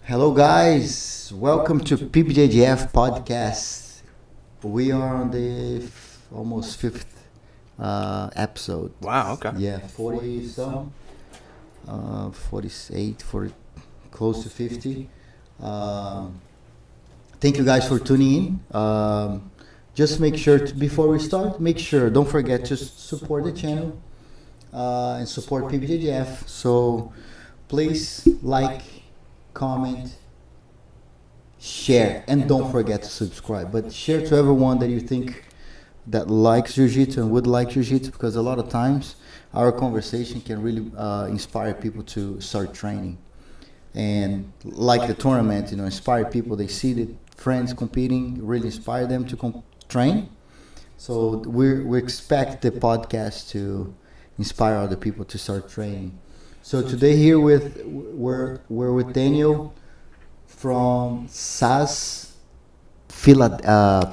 Hello, guys. Welcome to PBJJF podcast. We are on the almost fifth episode. Wow, okay. Yeah, 40 some, 48, 40, close to 50. Um, Thank you guys for tuning in. Just make sure before we start, don't forget to support the channel and support PBJJF. So please like, comment, share, and don't forget to subscribe. But share to everyone that you think that likes jiu-jitsu and would like jiu-jitsu, because a lot of times our conversation can really inspire people to start training. And like the tournament, inspire people. They see the friends competing, really inspire them to train. So we expect the podcast to inspire other people to start training. So today here we're with Daniel from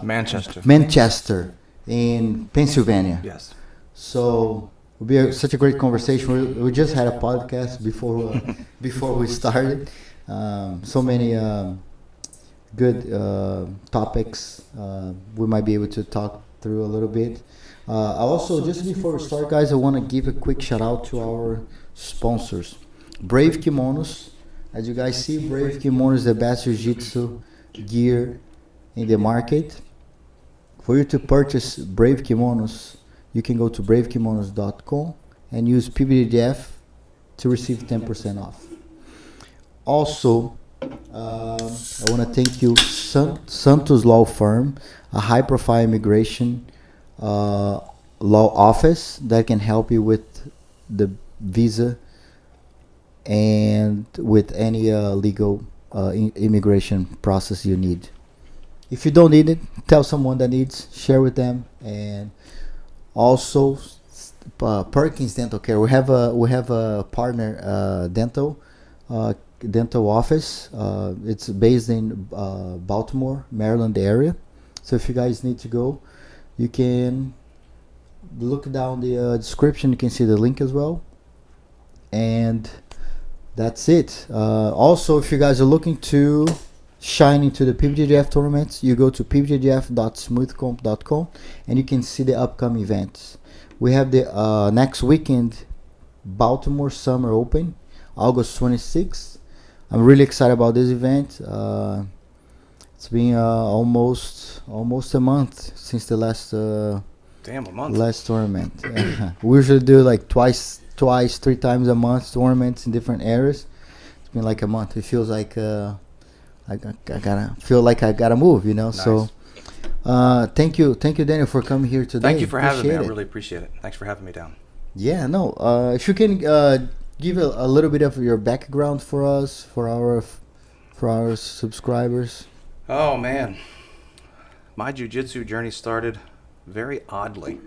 Manchester in Pennsylvania. Yes. So it'll be such a great conversation. We just had a podcast before we started. So many good topics we might be able to talk through a little bit. Also, just before we start, guys, I want to give a quick shout out to our sponsors. Brave Kimonos. As you guys see, Brave Kimonos is the best jiu-jitsu gear in the market. For you to purchase Brave Kimonos, you can go to bravekimonos.com and use PBJJF to receive 10% off. Also, I want to thank you, Santos Law Firm, a high-profile immigration law office that can help you with the visa and with any legal immigration process you need. If you don't need it, tell someone that needs, share with them. And also Perkins Dental Care. We have a partner dental office. It's based in Baltimore, Maryland area. So if you guys need to go, you can look down the description. You can see the link as well. And that's it. Also, if you guys are looking to shine into the PBJJF tournaments, you go to pbjjf.smoothcomp.com and you can see the upcoming events. We have the next weekend Baltimore Summer Open, August 26th. I'm really excited about this event. It's been almost a month since the last a month. Last tournament. We usually do like twice, 3 times a month tournaments in different areas. It's been like a month. It feels like I gotta move, Nice. So thank you, Daniel, for coming here today. Thank you for having me. I really appreciate it. Thanks for having me down. Yeah, no. If you can give a little bit of your background for us, for our subscribers. Oh man, my jiu-jitsu journey started very oddly.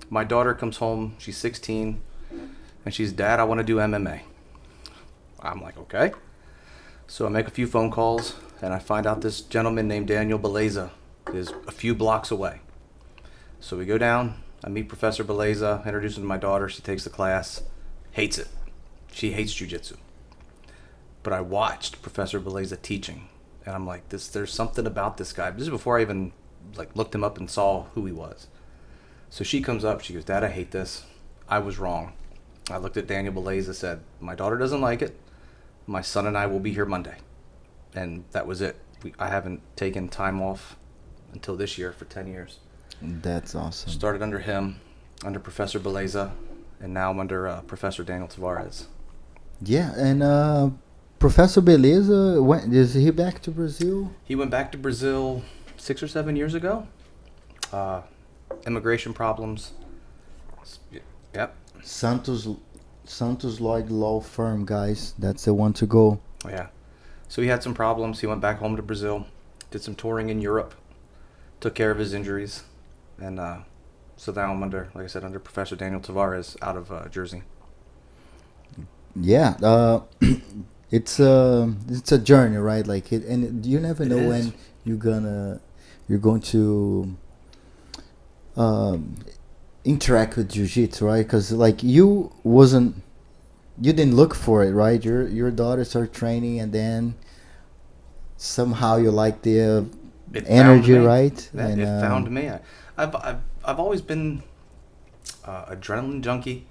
My daughter comes home. She's 16, and she's, "Dad, I want to do MMA." I'm like, okay. So I make a few phone calls, and I find out this gentleman named Daniel Beleza is a few blocks away. So we go down. I meet Professor Beleza, introduce him to my daughter. She takes the class, hates it. She hates jiu-jitsu. But I watched Professor Beleza teaching, and I'm like, there's something about this guy. This is before I even looked him up and saw who he was. So she comes up, she goes, "Dad, I hate this. I was wrong." I looked at Daniel Beleza, said, "My daughter doesn't like it. My son and I will be here Monday." And that was it. I haven't taken time off until this year for 10 years. That's awesome. Started under him, under Professor Beleza, and now I'm under Professor Daniel Tavares. Yeah, and Professor Beleza, is he back to Brazil? He went back to Brazil 6 or 7 years ago. Immigration problems. Yep. Santos Lloyd Law Firm, guys. That's the one to go. Oh, yeah. So he had some problems. He went back home to Brazil, did some touring in Europe, took care of his injuries, and so now I'm under, like I said, under Professor Daniel Tavares out of Jersey. Yeah, it's a journey, right? And you never know when you're going to interact with jiu-jitsu, right? Because you wasn't you didn't look for it, right? Your daughter started training, and then somehow you like the It energy, found me. right? That, And it found me. I've always been adrenaline junkie.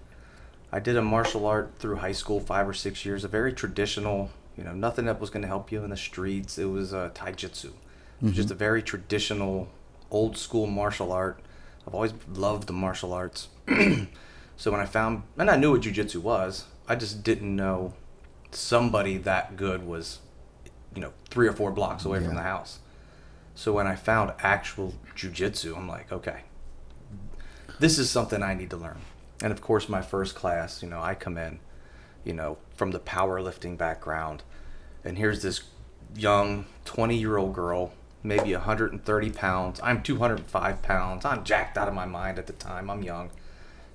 I did a martial art through high school, 5 or 6 years. A very traditional, nothing that was going to help you in the streets. It was tai jitsu. It was just a very traditional, old school martial art. I've always loved the martial arts. So when I found, and I knew what jujitsu was, I just didn't know somebody that good was, 3 or 4 blocks away from Yeah. the house. So when I found actual jujitsu, I'm like, okay, this is something I need to learn. And of course, my first class, I come in, from the powerlifting background, and here's this young 20-year-old girl, maybe 130 pounds. I'm 205 pounds. I'm jacked out of my mind at the time. I'm young.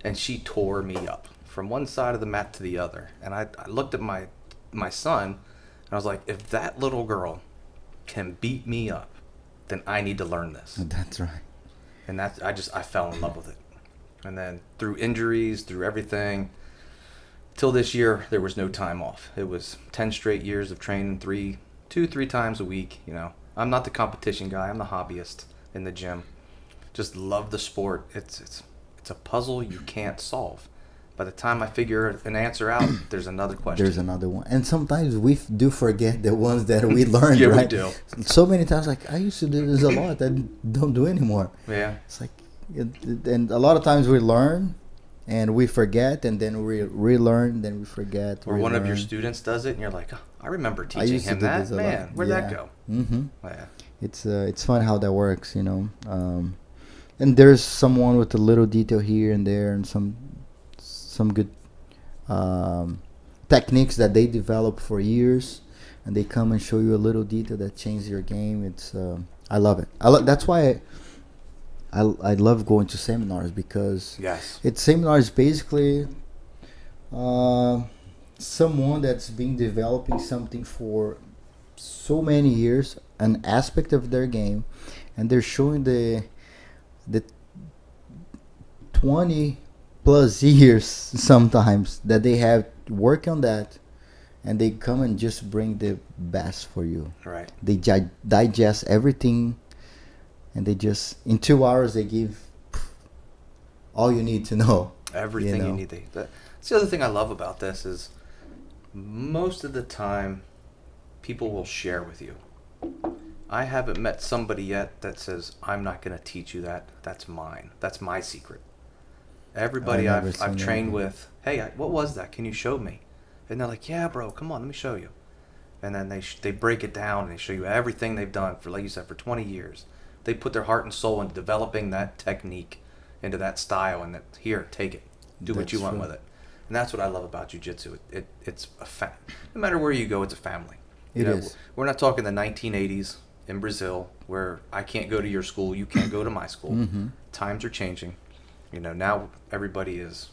And she tore me up from one side of the mat to the other. And I looked at my son, and I was like, if that little girl can beat me up, then I need to learn this. that's right. And I fell in love with it. And then through injuries, through everything, till this year, there was no time off. It was 10 straight years of training 3 times a week. I'm not the competition guy. I'm the hobbyist in the gym. Just love the sport. It's a puzzle you can't solve. By the time I figure an answer out, there's another question. There's another one, and sometimes we do forget the ones that we learned. Yeah, right? we do. So many times, like I used to do this a lot, I don't do anymore. Yeah. It's like, and a lot of times we learn, and we forget, and then we relearn, then we forget. Or one of your relearn. students does it, and you're like, oh, I remember I teaching used to him do that. this a lot. Man, where'd that Yeah. go? Mm-hmm. Yeah. It's fun how that works, and there's someone with a little detail here and there, and some good techniques that they develop for years, and they come and show you a little detail that changes your game. It's I love it. That's why I love going to seminars, because Yes. seminars basically someone that's been developing something for so many years, an aspect of their game, and they're showing the 20 plus years sometimes that they have work on that, and they come and just bring the best for you. Right. They digest everything, and they just in 2 hours they give all you need to know. Everything you need to. That's the other thing I love about this is most of the time people will share with you. I haven't met somebody yet that says, I'm not going to teach you that. That's mine. That's my secret. Everybody I've trained with, hey, what was that? Can you show me? And they're like, yeah, bro, come on, let me show you. And then they break it down and they show you everything they've done for, like you said, for 20 years. They put their heart and soul into developing that technique, into that style, and that, here, take it. Do what you want with it. And that's what I love about jiu-jitsu. It's no matter where you go, it's a family. It is. We're not talking the 1980s in Brazil where I can't go to your school, you can't go to my school. Mm-hmm. Times are changing. Now everybody is,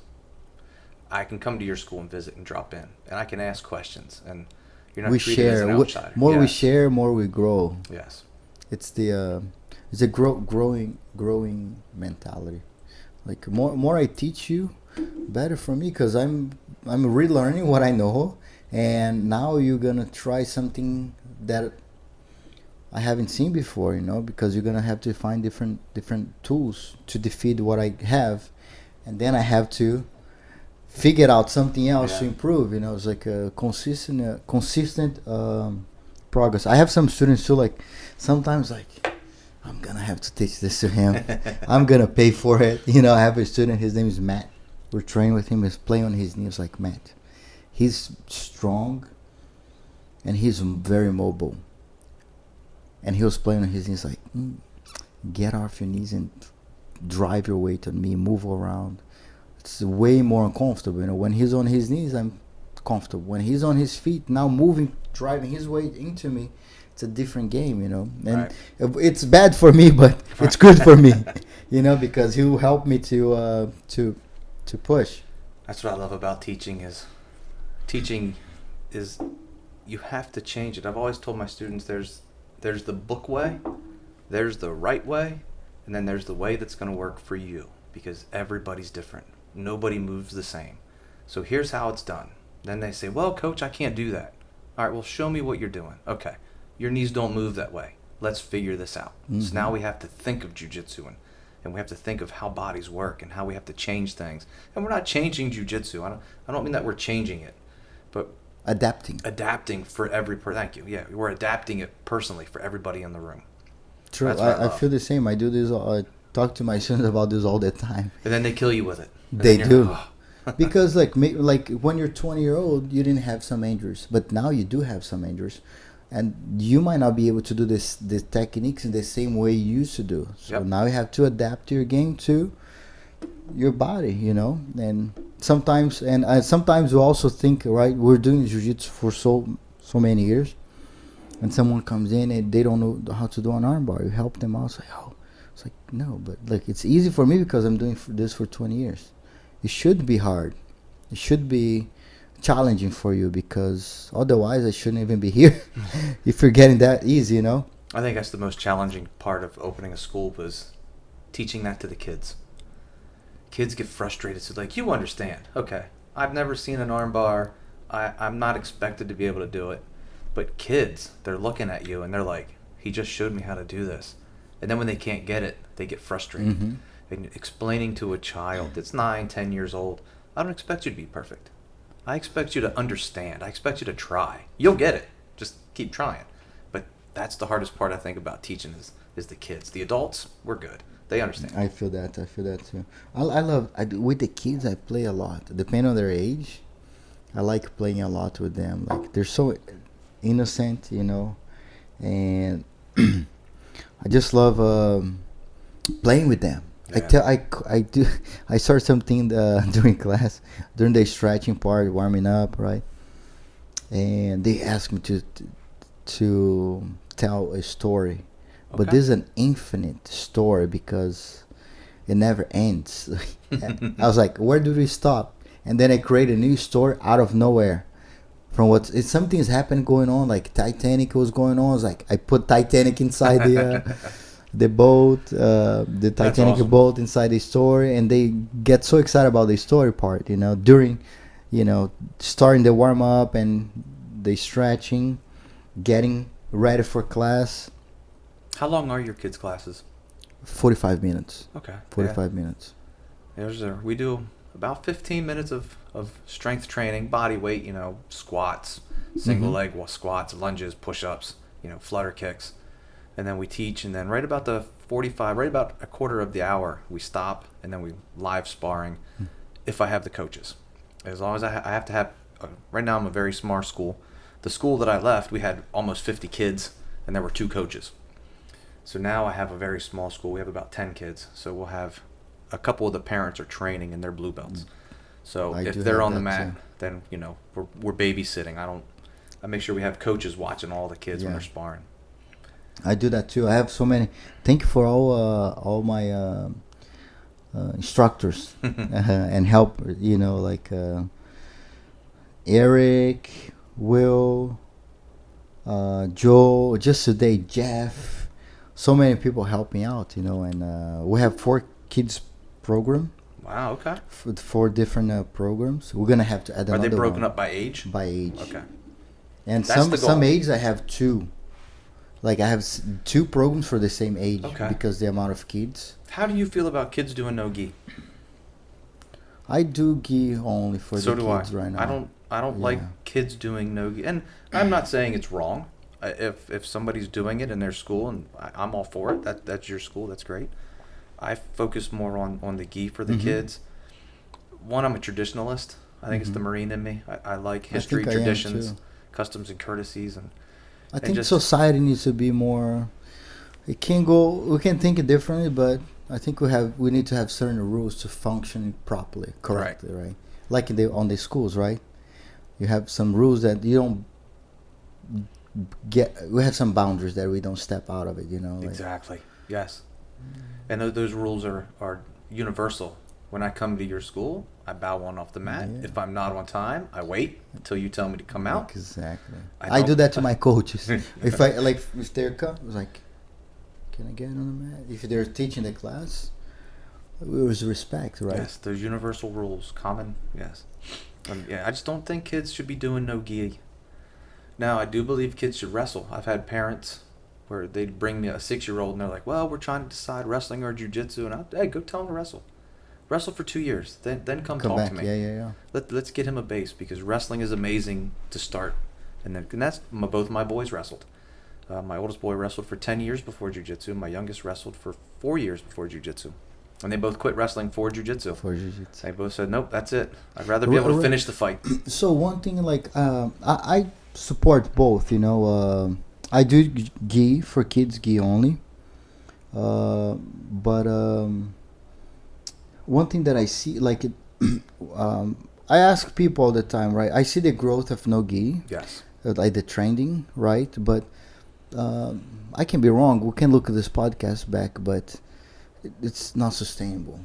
I can come to your school and visit and drop in, and I can ask questions, and you're not treated as an outsider. More we Yes. share, more we grow. Yes. It's it's a growing mentality. Like more I teach you, better for me, because I'm relearning what I know, and now you're gonna try something that I haven't seen before, because you're gonna have to find different tools to defeat what I have, and then I have to figure out something else to improve. It's like a consistent progress. I have some students too, like sometimes like I'm gonna have to teach this to him. I'm gonna pay for it. I have a student, his name is Matt. We're training with him. He's playing on his knees. Like, Matt, he's strong and he's very mobile. And he was playing on his knees, like, get off your knees and drive your weight on me, move around. It's way more uncomfortable. When he's on his knees, I'm comfortable. When he's on his feet, now moving, driving his weight into me, it's a different game, And Right. it's bad for me, but it's good for me, because he'll help me to push. That's what I love about teaching is you have to change it. I've always told my students there's the book way, there's the right way, and then there's the way that's going to work for you, because everybody's different. Nobody moves the same. So here's how it's done. Then they say, well, coach, I can't do that. All right, well, show me what you're doing. Okay, your knees don't move that way. Let's figure this out. So now we have to think of jiu-jitsu, and we have to think of how bodies work and how we have to change things. And we're not changing jiu-jitsu. I don't mean that we're changing it, but adapting for every thank you. Yeah, we're adapting it personally for everybody in the room. True. I feel the same. I do this. I talk to my students about this all the time. And then they kill you with it. They do. Because like when you're 20-year-old, you didn't have some injuries, but now you do have some injuries, and you might not be able to do the techniques in the same way you used to do. So now you have to adapt your game to your body, you know. And sometimes we also think, right, we're doing jiu-jitsu for so many years, and someone comes in and they don't know how to do an armbar. You help them out, say, oh, it's like, no, but like it's easy for me because I'm doing this for 20 years. It should be hard. It should be challenging for you, because otherwise I shouldn't even be here if you're getting that easy, you know. I think that's the most challenging part of opening a school, was teaching that to the kids. Kids get frustrated. So like, you understand. Okay, I've never seen an arm bar. I'm not expected to be able to do it. But kids, they're looking at you and they're like, he just showed me how to do this. And then when they can't get it, they get frustrated. And explaining to a child that's 9, 10 years old, I don't expect you to be perfect. I expect you to understand. I expect you to try. You'll get it. Just keep trying. But that's the hardest part, I think, about teaching is the kids. The adults, we're good. They understand. I feel that too. With the kids, I play a lot. Depending on their age, I like playing a lot with them. Like, they're so innocent, you know, and I just love playing with them. Yeah. I start something during class, during the stretching part, warming up, right? And they ask me to tell a story, but this is an infinite story because it never ends. I was like, where do we stop? And then I create a new story out of nowhere. From something's happened going on, like Titanic was going on. I was like, I put Titanic inside the boat, the Titanic boat inside the story, and they get so excited about the story part, you know, during, you know, starting the warm up and the stretching, getting ready for class. How long are your kids' classes? 45 minutes. Okay. 45 minutes. We do about 15 minutes of strength training, body weight, you know, squats, single leg squats, lunges, push-ups, you know, flutter kicks. And then we teach, and then right about a quarter of the hour, we stop, and then we live sparring if I have the coaches. As long as I have to have, right now I'm a very small school. The school that I left, we had almost 50 kids, and there were 2 coaches. So now I have a very small school. We have about 10 kids. So we'll have a couple of the parents are training in their blue belts. So if they're on the mat, then, you know, we're babysitting. I make sure we have coaches watching all the kids when they're sparring. I do that too. I have so many. Thank you for all my instructors and help. You know, like Eric, Will, Joe. Just today, Jeff. So many people help me out. You know, and we have 4 kids program. Wow. Okay. 4 different programs. We're gonna have to add another. Are they broken one. Up by age? By age. Okay. And some ages I have 2. Like I have 2 programs for the same age because the amount of kids. How do you feel about kids doing no gi? I do gi only for the kids right now. I don't like kids doing no gi, and I'm not saying it's wrong. If somebody's doing it in their school, and I'm all for it. That's your school. That's great. I focus more on the gi for the kids. One, I'm a traditionalist. I think it's the Marine in me. I like history, traditions, customs, and courtesies, and I think society needs to be more. We can think it differently, but I think we need to have certain rules to function properly, correctly, right? Like on the schools, right? You have some rules that you don't get. We have some boundaries that we don't step out of it, you know. Exactly. Yes. And those rules are universal. When I come to your school, I bow one off the mat. Yeah. If I'm not on time, I wait until you tell me to come out. Exactly. I do that to my coaches. If they're come, I was like, can I get on the mat? If they're teaching the class, it was respect, right? Yes, those universal rules, common. Yes. Yeah, I just don't think kids should be doing no gi. Now, I do believe kids should wrestle. I've had parents where they'd bring me a 6-year-old and they're like, well, we're trying to decide wrestling or jiu-jitsu. And hey, go tell him to wrestle. Wrestle for 2 years. Then come talk back. to me. Yeah. Let's get him a base because wrestling is amazing to start. And that's both my boys wrestled. My oldest boy wrestled for 10 years before jiu-jitsu. My youngest wrestled for 4 years before jiu-jitsu. And they both quit wrestling for jiu-jitsu. They both said, nope, that's it. I'd rather be able to finish the fight. So one thing, like, I support both, I do gi for kids, gi only. But one thing that I see, like, I ask people all the time, right? I see the growth of no gi. Yes. Like the trending, right? But I can be wrong. We can look at this podcast back, but it's not sustainable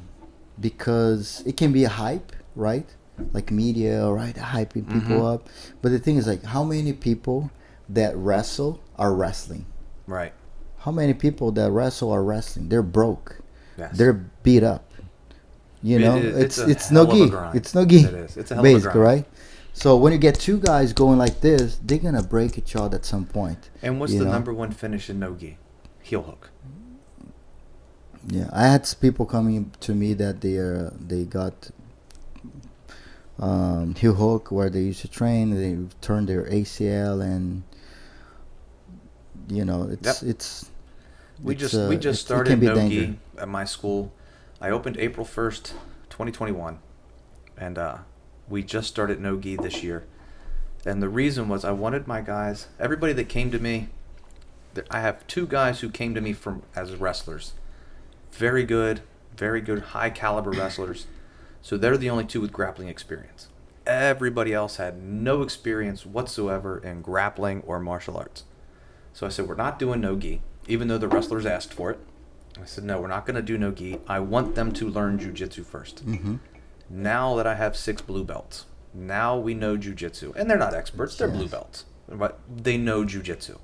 because it can be a hype, right? Like media, right? Hyping people up. But the thing is, like, how many people that wrestle are wrestling? Right. How many people that wrestle are wrestling? They're broke. Yes. They're beat up. It's no gi. It's no gi. It is. It's a hell of a grind. Right? So when you get two guys going like this, they're gonna break each other at some point. And what's the number one finish in no gi? Heel hook. Yeah, I had people coming to me that they got heel hook where they used to train. They turned their ACL, and we just started no gi at my school. I opened April 1st, 2021, and we just started no gi this year. And the reason was I wanted my guys, everybody that came to me. I have 2 guys who came to me as wrestlers. Very good, high caliber wrestlers. So they're the only 2 with grappling experience. Everybody else had no experience whatsoever in grappling or martial arts. So I said, we're not doing no gi, even though the wrestlers asked for it. I said, no, we're not going to do no gi. I want them to learn jiu-jitsu first. Mm-hmm. Now that I have 6 blue belts, now we know jiu-jitsu. And they're not experts, they're blue belts. But they know jiu-jitsu.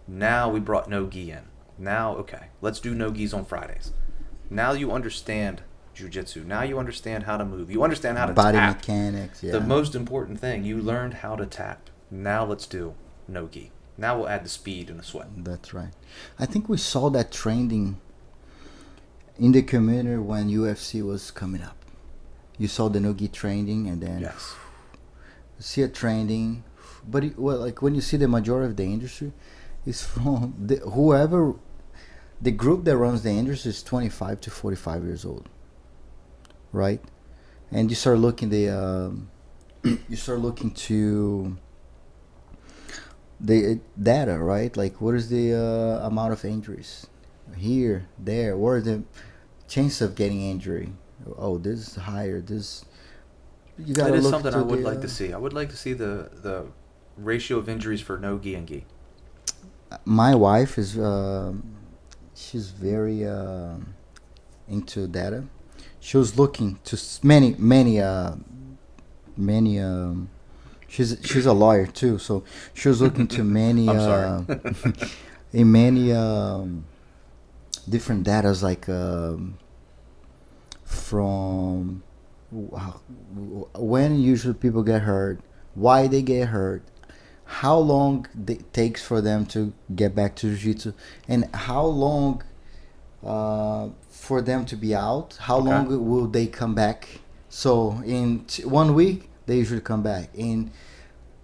Now we brought no gi in. Now, okay, let's do no gis on Fridays. Now you understand jiu-jitsu. Now you understand how to move. You understand how to body tap. Mechanics, yeah. The most important thing, you learned how to tap. Now let's do no gi. Now we'll add the speed and the sweat. That's right. I think we saw that trending in the community when UFC was coming up. You saw the no-gi trending, and then you see it trending. But like when you see the majority of the industry is from the group that runs the industry is 25 to 45 years old, right? And you start looking to the data, right? Like, what is the amount of injuries here, there? What are the chance of getting injury? Oh, this is higher. This you got. That is something I would like to see. I would like to see the ratio of injuries for no gi and gi. My wife is she's very into data. She was looking to many. She's a lawyer too, so she was looking to many in many different datas, like from when usually people get hurt, why they get hurt, how long it takes for them to get back to jiu-jitsu, and how long for them to be out, how long will they come back. So in 1 week they usually come back. In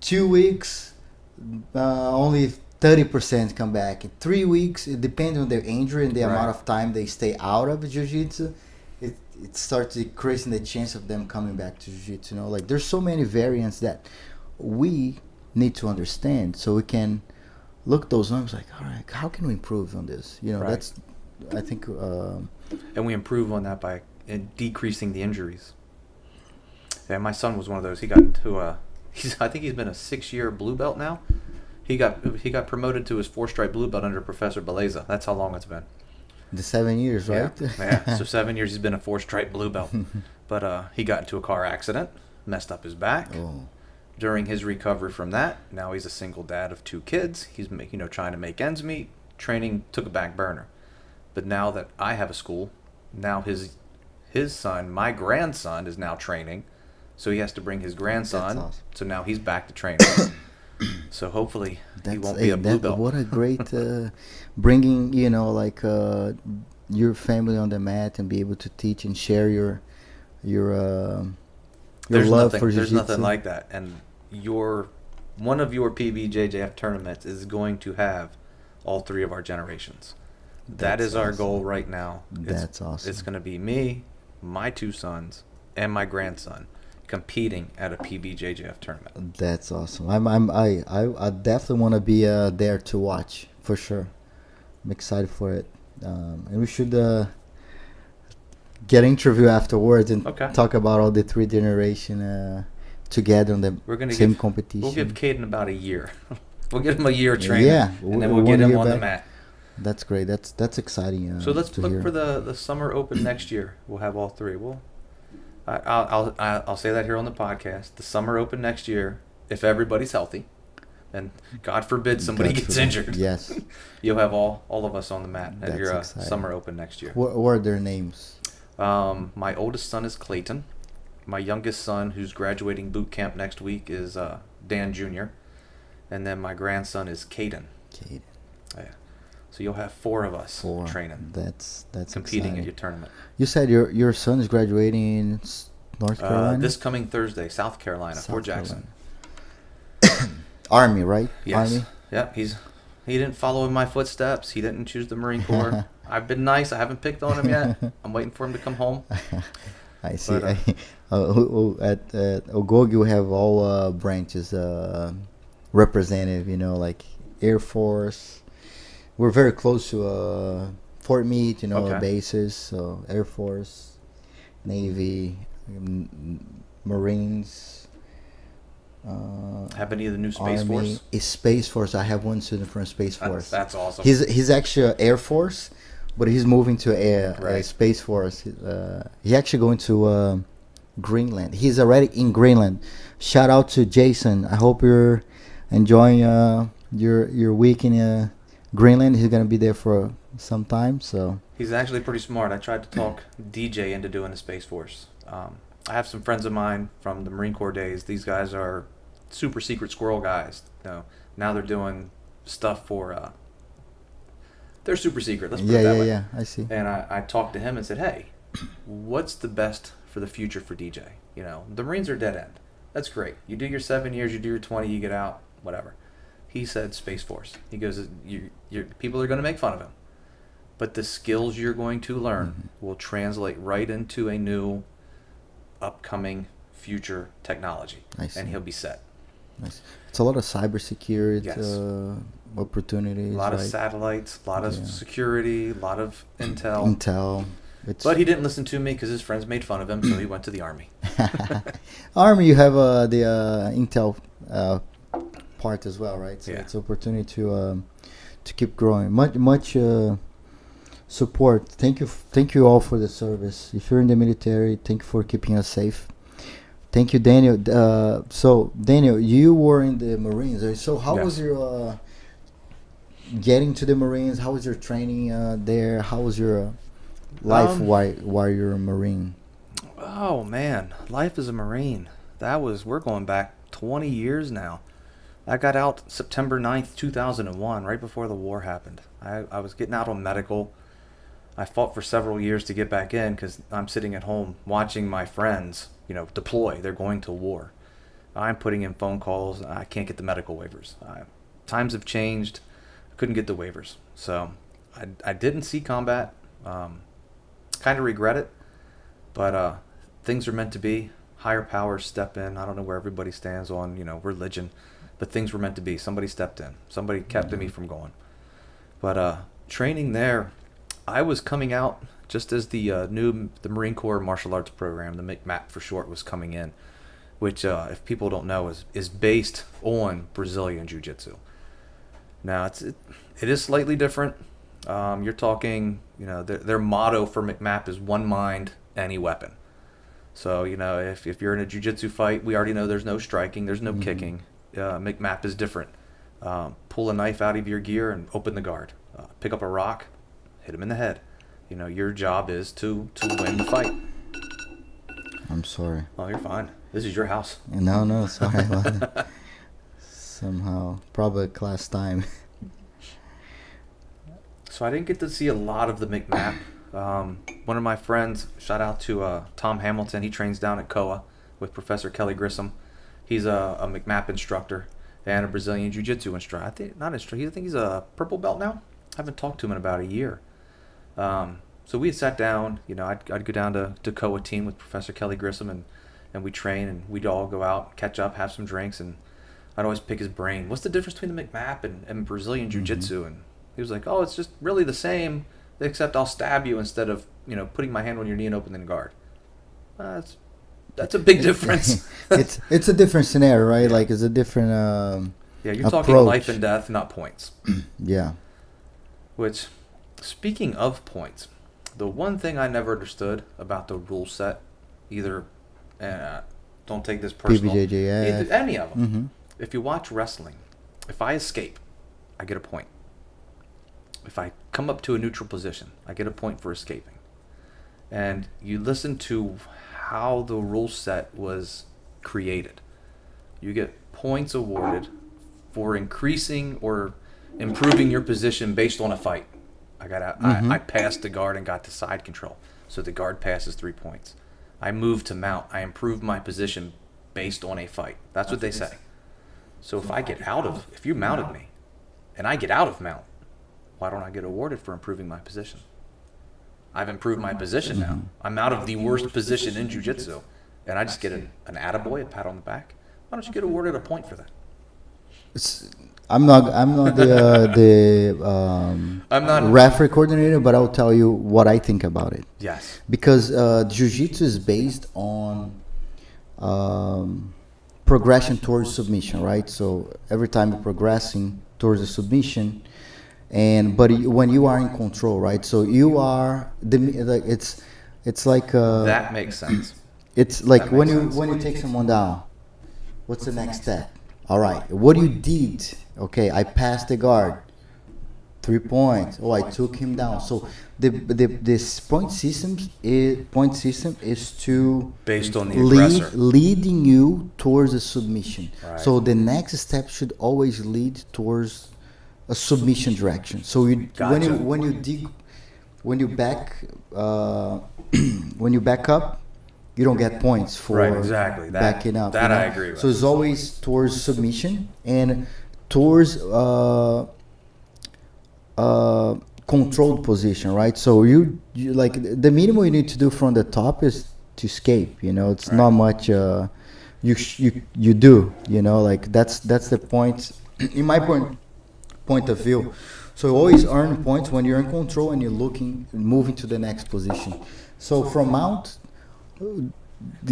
2 weeks only 30% come back. In 3 weeks, it depends on their injury and the amount of time they stay out of jiu-jitsu. It starts decreasing the chance of them coming back to jiu-jitsu. Like, there's so many variants that we need to understand, so we can look those numbers like, all right, how can we improve on this? That's, I think, and we improve on that by decreasing the injuries. Yeah, my son was one of those. He got into I think he's been a 6-year blue belt now. He got promoted to his 4-stripe blue belt under Professor Beleza. That's how long it's been. The 7 years, right? Yeah. So 7 years he's been a 4-stripe blue belt. But he got into a car accident, messed up his back. Oh. During his recovery from that, now he's a single dad of 2 kids. He's trying to make ends meet. Training took a back burner. But now that I have a school, now his son, my grandson, is now training. So he has to bring his grandson. That's awesome. So now he's back to training. So hopefully he won't be a blue belt. What a great bringing, like your family on the mat and be able to teach and share your love for jiu-jitsu. There's nothing like that. And one of your PBJJF tournaments is going to have all three of our generations. That is our goal right now. That's awesome. It's going to be me, my two sons, and my grandson competing at a PBJJF tournament. That's awesome. I definitely want to be there to watch for sure. I'm excited for it, and we should get an interview afterwards and talk about all the three generation together on the same competition. We'll give Caden about a year. We'll give him a year of training, and then we'll get him on the mat. That's great. That's exciting. So let's look for the Summer Open next year. We'll have all three. I'll say that here on the podcast. The Summer Open next year, if everybody's healthy, and God forbid somebody gets injured. Yes, you'll have all of us on the mat at your Summer Open next year. What are their names? My oldest son is Clayton. My youngest son, who's graduating boot camp next week, is Dan Jr. And then my grandson is Caden. Yeah. So you'll have four of us training. That's competing exciting. at your tournament. You said your son is graduating in North Carolina? This coming Thursday, South Carolina, Fort Jackson. Army, right? Yes. Army? Yep. He didn't follow in my footsteps. He didn't choose the Marine Corps. I've been nice. I haven't picked on him yet. I'm waiting for him to come home. I see. But, at Ogogi, we have all branches represented, like Air Force. We're very close to Fort Meade, bases. So Air Force, Navy, Marines. Have any of the new Space Army, Force? Space Force. I have one student from Space Force. That's awesome. He's actually Air Force, but he's moving to Space Force. He's actually going to Greenland. He's already in Greenland. Shout out to Jason. I hope you're enjoying your week in Greenland. He's gonna be there for some time. So he's actually pretty smart. I tried to talk DJ into doing the Space Force. I have some friends of mine from the Marine Corps days. These guys are super secret squirrel guys. Now they're doing stuff for. They're super secret. Let's put it that way. Yeah. I see. And I talked to him and said, "Hey, what's the best for the future for DJ? The Marines are dead end. That's great. You do your 7 years, you do your 20, you get out, whatever." He said Space Force. He goes, your people are going to make fun of him, but the skills you're going to learn will translate right into a new, upcoming, future technology, and he'll be set. Nice. It's a lot of cybersecurity opportunities. A lot of satellites, a lot of security, a lot of intel. But he didn't listen to me because his friends made fun of him, so he went to the Army. Army, you have the intel part as well, right? So it's an opportunity to keep growing. Much support. Thank you all for the service. If you're in the military, thank you for keeping us safe. Thank you, Daniel. So Daniel, you were in the Marines. So how was your getting to the Marines? How was your training there? How was your life while you're a Marine? Oh man, life as a Marine. We're going back 20 years now. I got out September 9th, 2001, right before the war happened. I was getting out on medical. I fought for several years to get back in because I'm sitting at home watching my friends, deploy. They're going to war. I'm putting in phone calls. I can't get the medical waivers. Times have changed. I couldn't get the waivers. So I didn't see combat. Kind of regret it. But things are meant to be. Higher powers step in. I don't know where everybody stands on, religion. But things were meant to be. Somebody stepped in. Somebody kept me from going. But training there, I was coming out just as the Marine Corps martial arts program, the MCMAP for short, was coming in, which, if people don't know, is based on Brazilian Jiu-Jitsu. Now, it is slightly different. You're talking, their motto for MCMAP is one mind, any weapon. So, if you're in a Jiu-Jitsu fight, we already know there's no striking, there's no kicking. MCMAP is different. Pull a knife out of your gear and open the guard. Pick up a rock, hit him in the head. Your job is to win the fight. I'm sorry. Oh, you're fine. This is your house. No, sorry about that. Somehow, probably class time. So I didn't get to see a lot of the McMap. One of my friends, shout out to Tom Hamilton. He trains down at COA with Professor Kelly Grissom. He's a McMap instructor and a Brazilian Jiu-Jitsu instructor. I think he's a purple belt now. I haven't talked to him in about a year. So we had sat down. I'd go down to COA team with Professor Kelly Grissom, and we'd train, and we'd all go out, catch up, have some drinks, and I'd always pick his brain. What's the difference between the McMap and Brazilian Jiu-Jitsu? And he was like, oh, it's just really the same, except I'll stab you instead of, putting my hand on your knee and opening the guard. That's a big difference. it's a different scenario, right? Like it's a different yeah, you're approach. talking life and death, not points. Yeah. Which, speaking of points, the one thing I never understood about the rule set, either, don't take this personal, PBJJF. any of them. Mm-hmm. If you watch wrestling, if I escape, I get a point. If I come up to a neutral position, I get a point for escaping. And you listen to how the rule set was created. You get points awarded for increasing or improving your position based on a fight. I passed the guard and got to side control, so the guard passes 3 points. I moved to mount. I improved my position based on a fight. That's what they say. So if you mounted me, and I get out of mount, why don't I get awarded for improving my position? I've improved my position now. I'm out of the worst position in jiu-jitsu, and I just get an attaboy, a pat on the back. Why don't you get awarded a point for that? I'm not the I'm not referee coordinator, but I'll tell you what I think about it. Yes. Because jiu-jitsu is based on progression towards submission, right? So every time you're progressing towards a submission, but when you are in control, right? So you are it's like that makes sense. It's like when you take someone down, what's the next step? All right, what you did? Okay, I passed the guard, 3 points. Oh, I took him down. So this point system is to based on the aggressor leading you towards a submission. Right. So the next step should always lead towards a submission direction. So Gotcha. when you back up, you don't get points for right, exactly. backing up. That I agree with. So it's always towards submission and towards controlled position, right? So you like the minimum you need to do from the top is to escape. It's right. not much you do. Like that's the point in my point of view. So you always earn points when you're in control and you're moving to the next position. So from mount,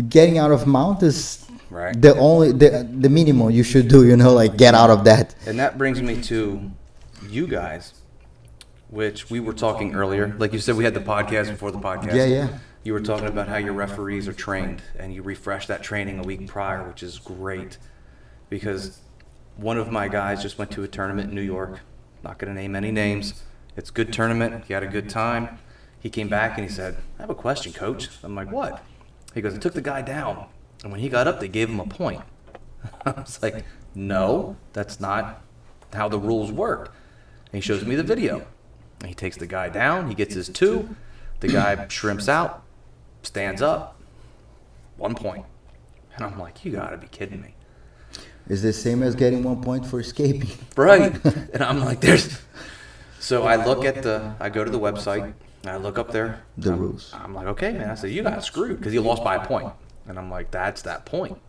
getting out of mount is right. the minimum you should do. Like get out of that. And that brings me to you guys, which we were talking earlier. Like you said, we had the podcast before the podcast. Yeah. You were talking about how your referees are trained, and you refresh that training a week prior, which is great. Because one of my guys just went to a tournament in New York. Not going to name any names. It's a good tournament. He had a good time. He came back and he said, I have a question, coach. I'm like, what? He goes, I took the guy down, and when he got up, they gave him a point. I was like, no, that's not how the rules work. And he shows me the video. And he takes the guy down. He gets his 2. The guy shrimps out, stands up, 1 point. And I'm like, you got to be kidding me. It's the same as getting 1 point for escaping. Right. And I'm like, So I go to the website, and I look up there. The rules. I'm like, okay, man. I said, you got screwed because you lost by a point. And I'm like, that's that point.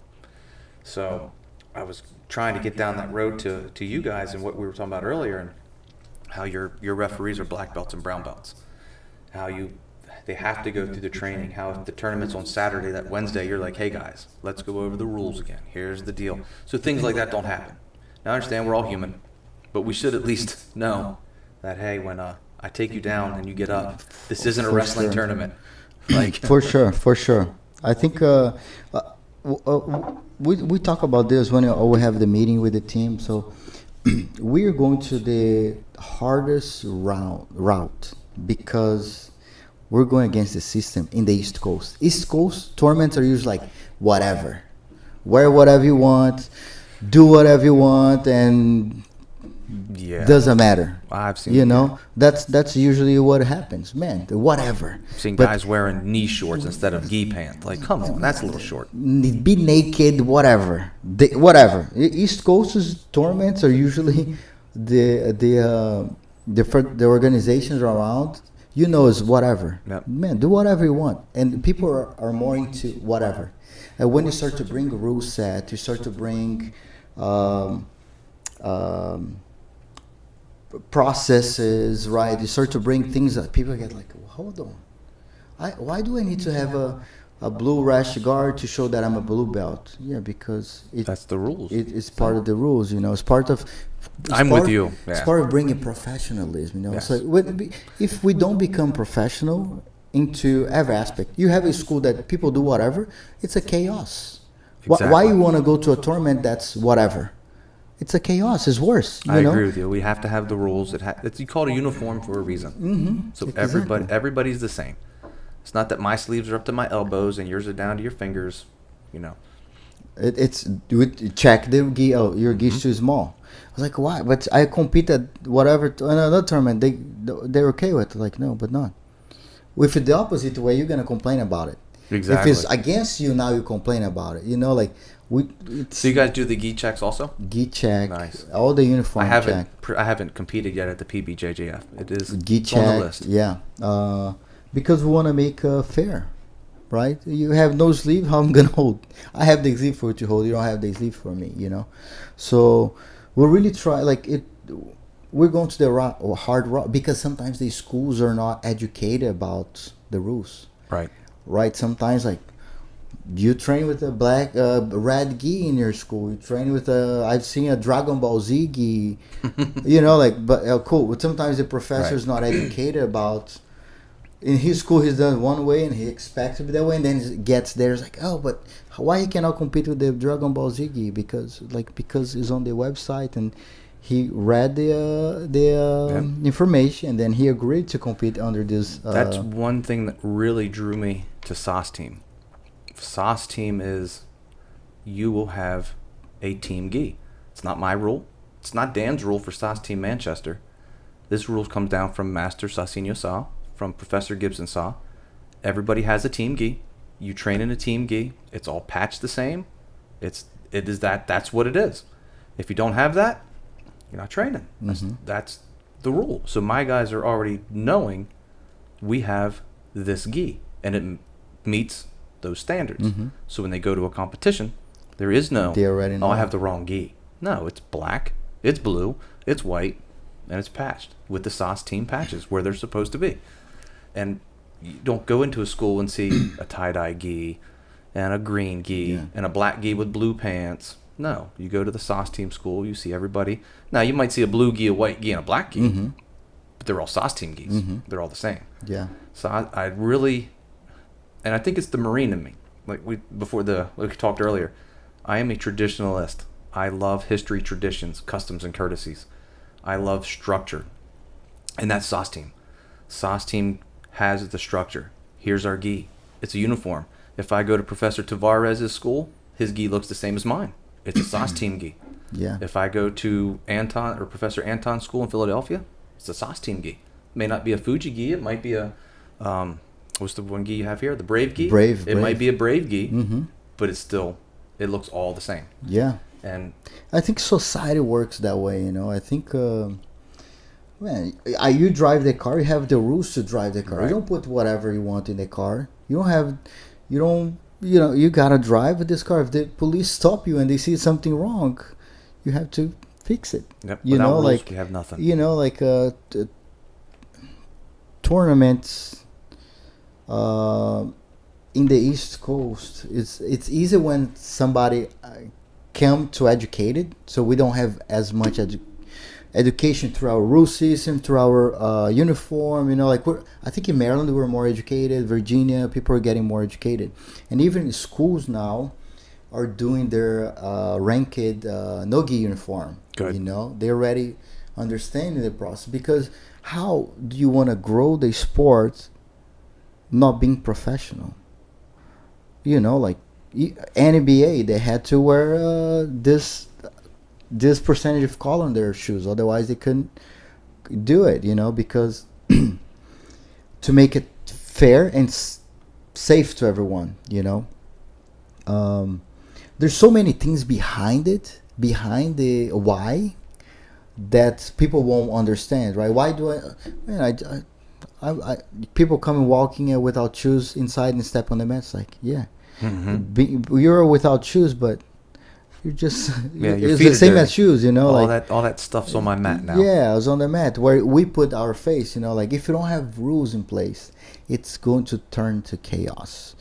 So I was trying to get down that road to you guys and what we were talking about earlier, and how your referees are black belts and brown belts. How they have to go through the training. How if the tournament's on Saturday, that Wednesday, you're like, hey guys, let's go over the rules again. Here's the deal. So things like that don't happen. Now I understand we're all human, but we should at least know that, hey, when I take you down and you get up, this isn't a wrestling tournament. Like For sure. I think we talk about this when we have the meeting with the team. So we are going to the hardest route because we're going against the system in the East Coast. East Coast tournaments are usually like whatever. wear whatever you want, do whatever you want, and Yeah. doesn't matter. I've seen. You know, that's usually what happens, man. Whatever. I've seen But guys wearing knee shorts instead of gi pants. Like, come on, that's a little short. be naked, whatever. Whatever. East Coast's tournaments are usually the organizations around. You know, is whatever. Yep. Man, do whatever you want, and people are more into whatever. And when you start to bring a rule set, you start to bring processes, right? You start to bring things that people get like, hold on, why do I need to have a blue rash guard to show that I'm a blue belt? Yeah, because That's the rules. it's part of the rules, you know. It's part of. I'm with you. It's Yeah. part of bringing professionalism, you know. Yes. So if we don't become professional into every aspect, you have a school that people do whatever. It's a chaos. Why Exactly. you want to go to a tournament that's whatever? It's a chaos. It's worse. You I know? agree with you. We have to have the rules. It's you call it a uniform for a reason. Mm-hmm. So Exactly. everybody's the same. It's not that my sleeves are up to my elbows and yours are down to your fingers. You know. It's check the gi. Oh, your gi's too small. I was like, why? But I compete at whatever another tournament. They're okay with it. Like, no, but not. If it's the opposite way, you're gonna complain about it. Exactly. If it's against you, now you complain about it. You know, like it's So you guys do the gi checks also? gi check, Nice. all the uniform check, I haven't competed yet at the PBJJF. It is gi it's on the check. list. Yeah, because we want to make fair, right? You have no sleeve, how I'm gonna hold? I have the sleeve for you to hold. You don't have the sleeve for me. You know, so we really try like it. We're going to the hard route because sometimes these schools are not educated about the rules. Right. Right, sometimes like you train with a red gi in your school. You train with I've seen a Dragon Ball Z gi. You know, like, but cool. But sometimes the professor's not educated about. In his school, he's done one way, and he expects to be that way, and then he gets there. It's like, oh, but why he cannot compete with the Dragon Ball Z gi? Because it's on the website, and he read the information, and then he agreed to compete under this. That's one thing that really drew me to SOS Team. SOS Team is you will have a team gi. It's not my rule. It's not Dan's rule for SOS Team Manchester. This rule comes down from Master Sasinho Sa, from Professor Gibson Sa. Everybody has a team gi. You train in a team gi. It's all patched the same. That's what it is. If you don't have that, you're not training. That's the rule. So my guys are already knowing we have this gi, and it meets those standards. So when they go to a competition, there is no, They already know. I have the wrong gi. No, it's black, it's blue, it's white, and it's patched with the SOS Team patches where they're supposed to be. And you don't go into a school and see a tie-dye gi and a green gi and a black gi with blue pants. No, you go to the SOS Team school, you see everybody. Now, you might see a blue gi, a white gi, and a black gi, but they're all SOS Team gis. They're all the same. Yeah. So I really, and I think it's the Marine in me. Like we talked earlier, I am a traditionalist. I love history, traditions, customs, and courtesies. I love structure, and that's SOS Team. SOS Team has the structure. Here's our gi. It's a uniform. If I go to Professor Tavares' school, his gi looks the same as mine. It's a SOS Team gi. Yeah. If I go to Anton or Professor Anton's school in Philadelphia, it's a SOS Team gi. It may not be a Fuji gi. It might be a what's the one gi you have here? The Brave gi. It might be a Brave gi, but it looks all the same. Yeah. And I think society works that way, you know. I think, you drive the car, you have the rules to drive the car. Right. You don't put whatever you want in the car. You gotta drive this car. If the police stop you and they see something wrong, you have to fix it. yep, You without know, rules, like, we have nothing. you know, like tournaments in the East Coast. It's easy when somebody come to educated, so we don't have as much education through our rule system, through our uniform. You know, like I think in Maryland we're more educated. Virginia, people are getting more educated, and even schools now are doing their ranked no-gi uniform. Good. You know, they're already understanding the process, because how do you want to grow the sport not being professional? You know, like NBA, they had to wear this percentage of color on their shoes, otherwise they couldn't do it. Because to make it fair and safe to everyone. There's so many things behind the why, that people won't understand, right? Why do I people come and walking without shoes inside and step on the mat? It's like, yeah, you're without shoes, but you're just it's the same as shoes, all that stuff's on my mat now. Yeah, I was on the mat where we put our face. Like, if you don't have rules in place, it's going to turn to chaos.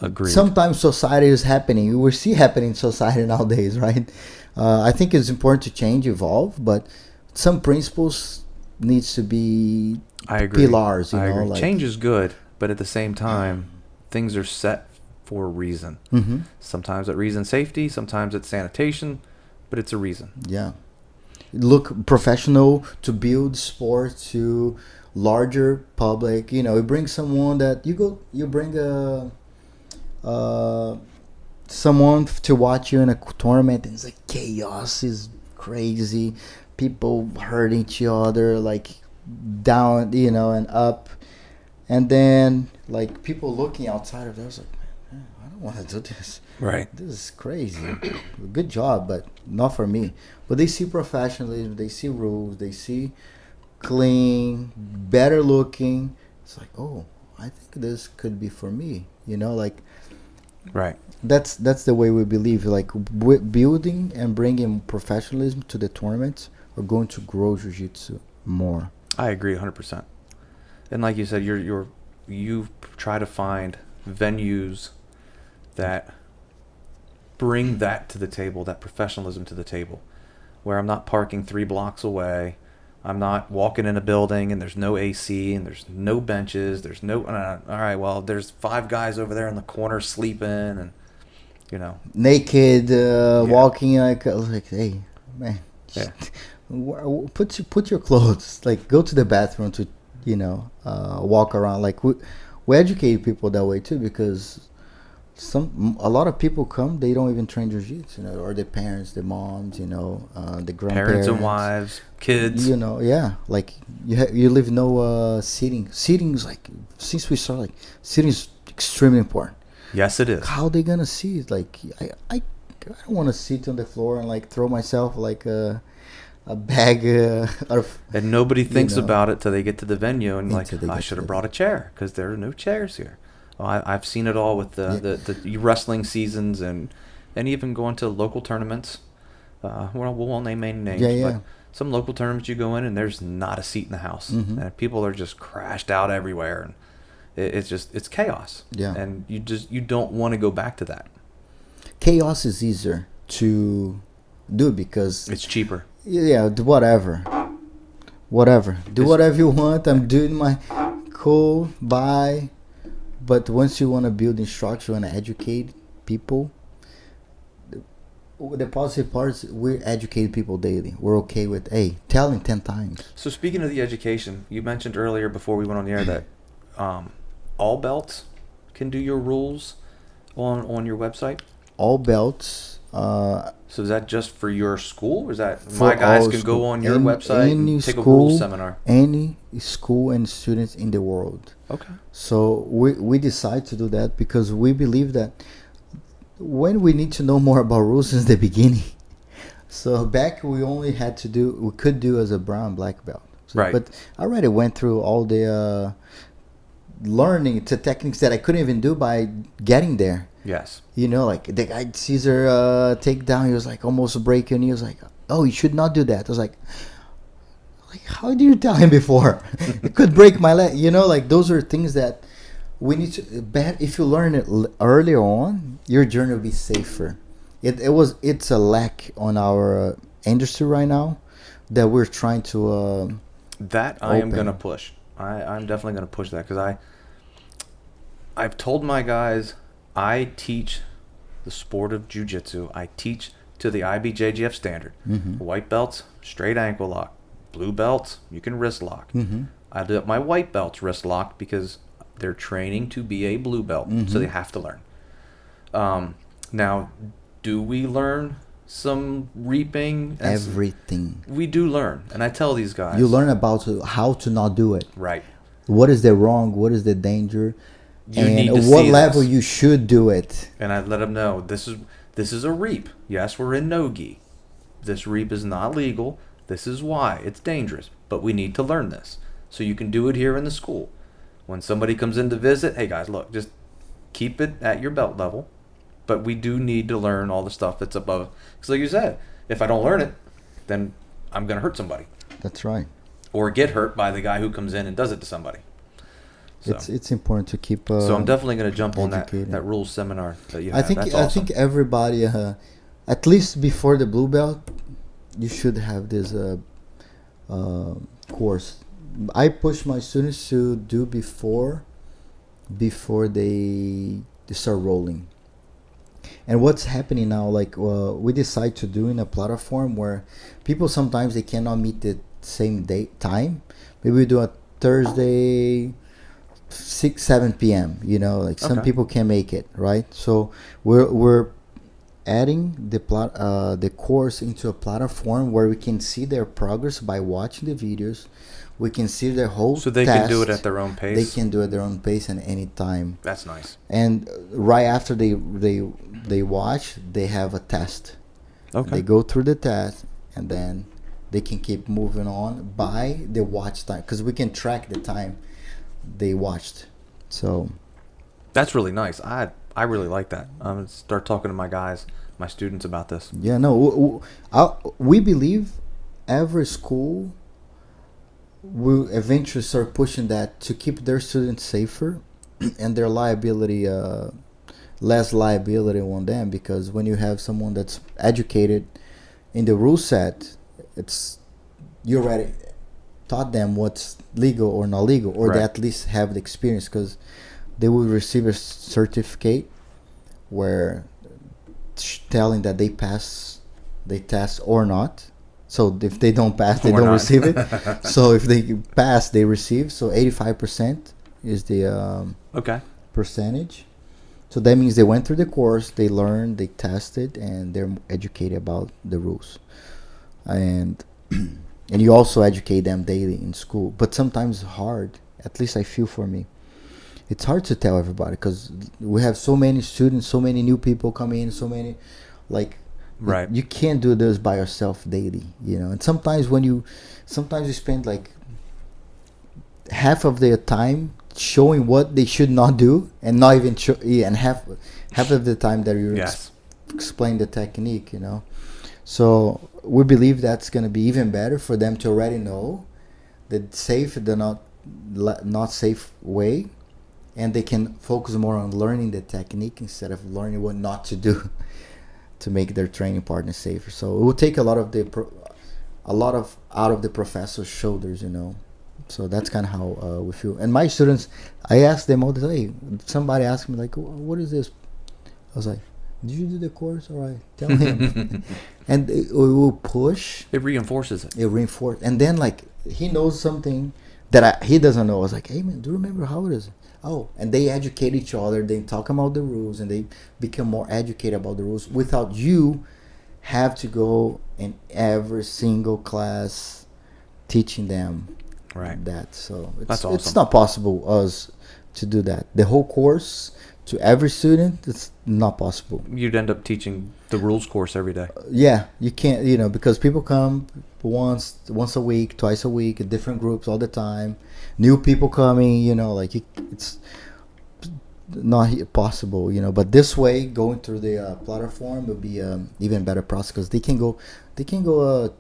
Agreed. Sometimes society is happening. We see happening in society nowadays, right? I think it's important to change, evolve, but some principles needs to be pillars. I agree. Change is good, but at the same time, things are set for a reason. Mm-hmm. Sometimes that reason safety, sometimes it's sanitation, but it's a reason. Yeah. Look professional to build sport to larger public. You bring someone that you bring someone to watch you in a tournament, and it's like chaos is crazy, people hurt each other, like down, and up, and then like people looking outside of this, like, man, I don't want to do this. Right. This is crazy. Good job, but not for me. But they see professionalism, they see rules, they see clean, better looking. It's like, oh, I think this could be for me. Like. Right. That's the way we believe. Like, building and bringing professionalism to the tournaments are going to grow jiu-jitsu more. I agree 100%. And like you said, you try to find venues that bring that to the table, that professionalism to the table, where I'm not parking 3 blocks away. I'm not walking in a building and there's no AC and there's no benches. There's no, all right, well, there's 5 guys over there in the corner sleeping and, naked, walking like, hey, man, yeah. put your clothes, like, go to the bathroom to, walk around. Like, we educate people that way too, because a lot of people come, they don't even train jiu-jitsu, or the parents, the moms, the grandparents, parents and wives, kids, yeah, like you live no seating is like, since we started, like, seating is extremely important. Yes, it is. How they gonna see it? Like, I don't want to sit on the floor and like throw myself like a bag and nobody thinks about it till they get to the venue and like, I should have brought a chair, because there are no chairs here. I've seen it all with the wrestling seasons and even going to local tournaments. We won't name any names, but some local tournaments you go in and there's not a seat in the house, and people are just crashed out everywhere, and it's chaos. Yeah, and you don't want to go back to that. Chaos is easier to do because it's cheaper. Yeah, whatever. Do whatever you want. I'm doing my cool. Bye. But once you want to build instruction and educate people, the positive part is we educate people daily. We're okay with, telling 10 times. So speaking of the education, you mentioned earlier before we went on the air that all belts can do your rules on your website? All belts. So is that just for your school? Or is that my guys can go on your website and take a rules seminar? Any school and students in the world. Okay. So we decide to do that because we believe that when we need to know more about rules since the beginning. So back we could do as a brown black belt. So, right. But I already went through all the learning to techniques that I couldn't even do by getting there. Yes. Like the guy Caesar take down, he was like almost breaking. He was like, "Oh, you should not do that." I was like, how did you tell him before? It could break my leg. Like those are things that we need to. If you learn it earlier on, your journey will be safer. It's a lack on our industry right now that we're trying to. That I am gonna push. I'm definitely gonna push that because I've told my guys. I teach the sport of jiu-jitsu. I teach to the IBJJF standard. Mm-hmm. White belts, straight ankle lock. Blue belts, you can wrist lock. Mm-hmm. I do my white belts wrist locked because they're training to be a blue belt, so they have to learn. Now, do we learn some reaping? Everything. We do learn. And I tell these guys. You learn about how to not do it. Right. What is the wrong? What is the danger? You and need to what see level this. you should do it. And I let them know this is a reap. Yes, we're in no-gi. This reap is not legal. This is why it's dangerous. But we need to learn this so you can do it here in the school. When somebody comes in to visit, hey guys, look, just keep it at your belt level. But we do need to learn all the stuff that's above. Because like you said, if I don't learn it, then I'm going to hurt somebody. That's right. Or get hurt by the guy who comes in and does it to somebody. So it's important to keep. So I'm definitely going to jump on that rules seminar that you have. That's awesome. I think everybody, at least before the blue belt, you should have this course. I push my students to do before they start rolling. And what's happening now, like we decide to do in a platform where people sometimes they cannot meet the same time. Maybe we do a Thursday 6-7 p.m. Like some people can make it, right? So we're adding the course into a platform where we can see their progress by watching the videos. We can see their whole so they test. Can do it at their own pace. They can do it at their own pace and any time. That's nice. And right after they watch, they have a test. Okay. They go through the test and then they can keep moving on by the watch time, because we can track the time they watched. So that's really nice. I really like that. I'm gonna start talking to my students about this. Yeah, no, we believe every school will eventually start pushing that to keep their students safer and their liability less liability on them, because when you have someone that's educated in the rule set, you already taught them what's legal or not legal, or they at least have the experience, because they will receive a certificate where telling that they pass the test or not. So if they don't pass, they don't receive it. So if they pass, they receive. So 85% is the percentage. So that means they went through the course, they learned, they tested, and they're educated about the rules. And you also educate them daily in school. But sometimes it's hard, at least I feel for me. It's hard to tell everybody because we have so many students, so many new people coming in, so many, like, you can't do this by yourself daily, And sometimes you spend like half of their time showing what they should not do, and not even and half of the time that you explain the technique, So we believe that's going to be even better for them to already know the safe, the not safe way, and they can focus more on learning the technique instead of learning what not to do to make their training partner safer. So it will take a lot of out of the professor's shoulders, So that's kind of how we feel. And my students, I ask them all the time. Hey, somebody asked me like, "What is this?" I was like, "Did you do the course? All right, tell him." And it will push. It reinforces it. It reinforces, and then like he knows something that he doesn't know. I was like, "Hey man, do you remember how it is?" Oh, and they educate each other. They talk about the rules, and they become more educated about the rules without you have to go in every single class teaching them that. So that's awesome. It's not possible us to do that. The whole course to every student, it's not possible. You'd end up teaching the rules course every day. Yeah, you can't, because people come once a week, twice a week, in different groups all the time. New people coming, it's not possible, But this way, going through the platform would be even better process, because they can go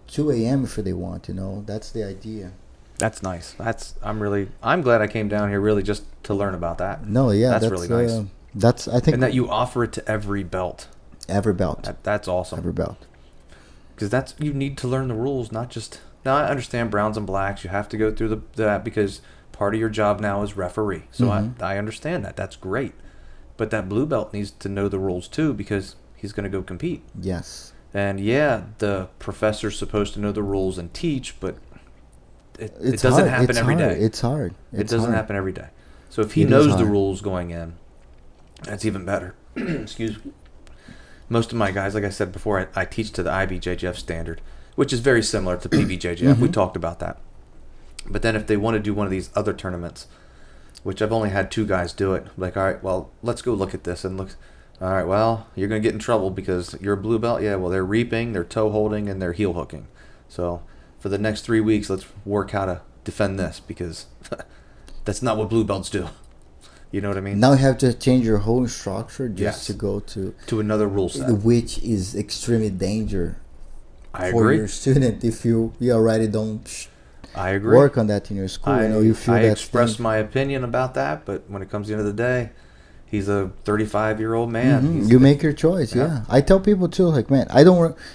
2 a.m. if they want, That's the idea. That's nice. I'm glad I came down here really just to learn about that. No, yeah, that's really nice. I think, and that you offer it to every belt. Every belt. That's awesome. Every belt. Because you need to learn the rules, not just. Now I understand browns and blacks. You have to go through that because part of your job now is referee. So I understand that. That's great. But that blue belt needs to know the rules too, because he's going to go compete. Yes. And the professor's supposed to know the rules and teach, but it doesn't happen every day. It's hard. It doesn't happen every day. So if he knows the rules going in, that's even better. Excuse me. most of my guys, like I said before, I teach to the IBJJF standard, which is very similar to PBJJF. We talked about that. But then if they want to do one of these other tournaments, which I've only had 2 guys do it, like, all right, well, let's go look at this and look. All right, well, you're going to get in trouble because you're a blue belt. Yeah, well, they're reaping, they're toe holding, and they're heel hooking. So for the next 3 weeks, let's work how to defend this because that's not what blue belts do. You know what I mean? Now you have to change your whole structure just to go to another rule set, which is extremely dangerous for agree. Your student if you already don't I agree. Work on that in your school. You feel I that expressed my opinion about that, but when it comes to the end of the day, he's a 35-year-old man. Mm-hmm. You make your choice, yeah. I tell people too, like, man,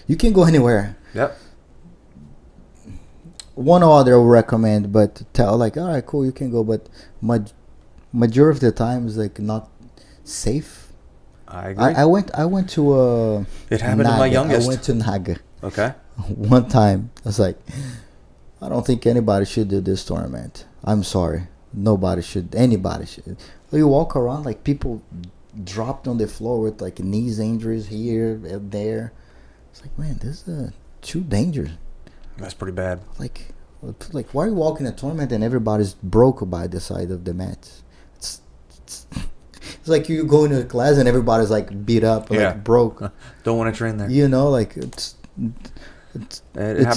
you can go anywhere. Yep. One or other I will recommend, but tell, like, all right, cool, you can go, but majority of the time is like not safe. I agree. I went to it happened Naga. to my youngest. I went to Naga. Okay. One time, I was like, I don't think anybody should do this tournament. I'm sorry. Anybody should. You walk around like people dropped on the floor with like knees injuries here and there. It's like, man, this is too dangerous. That's pretty bad. Like why are you walking a tournament and everybody's broke by the side of the mat? It's like you go into a class and everybody's like beat up, like broke. Don't want to train there. You know, like it's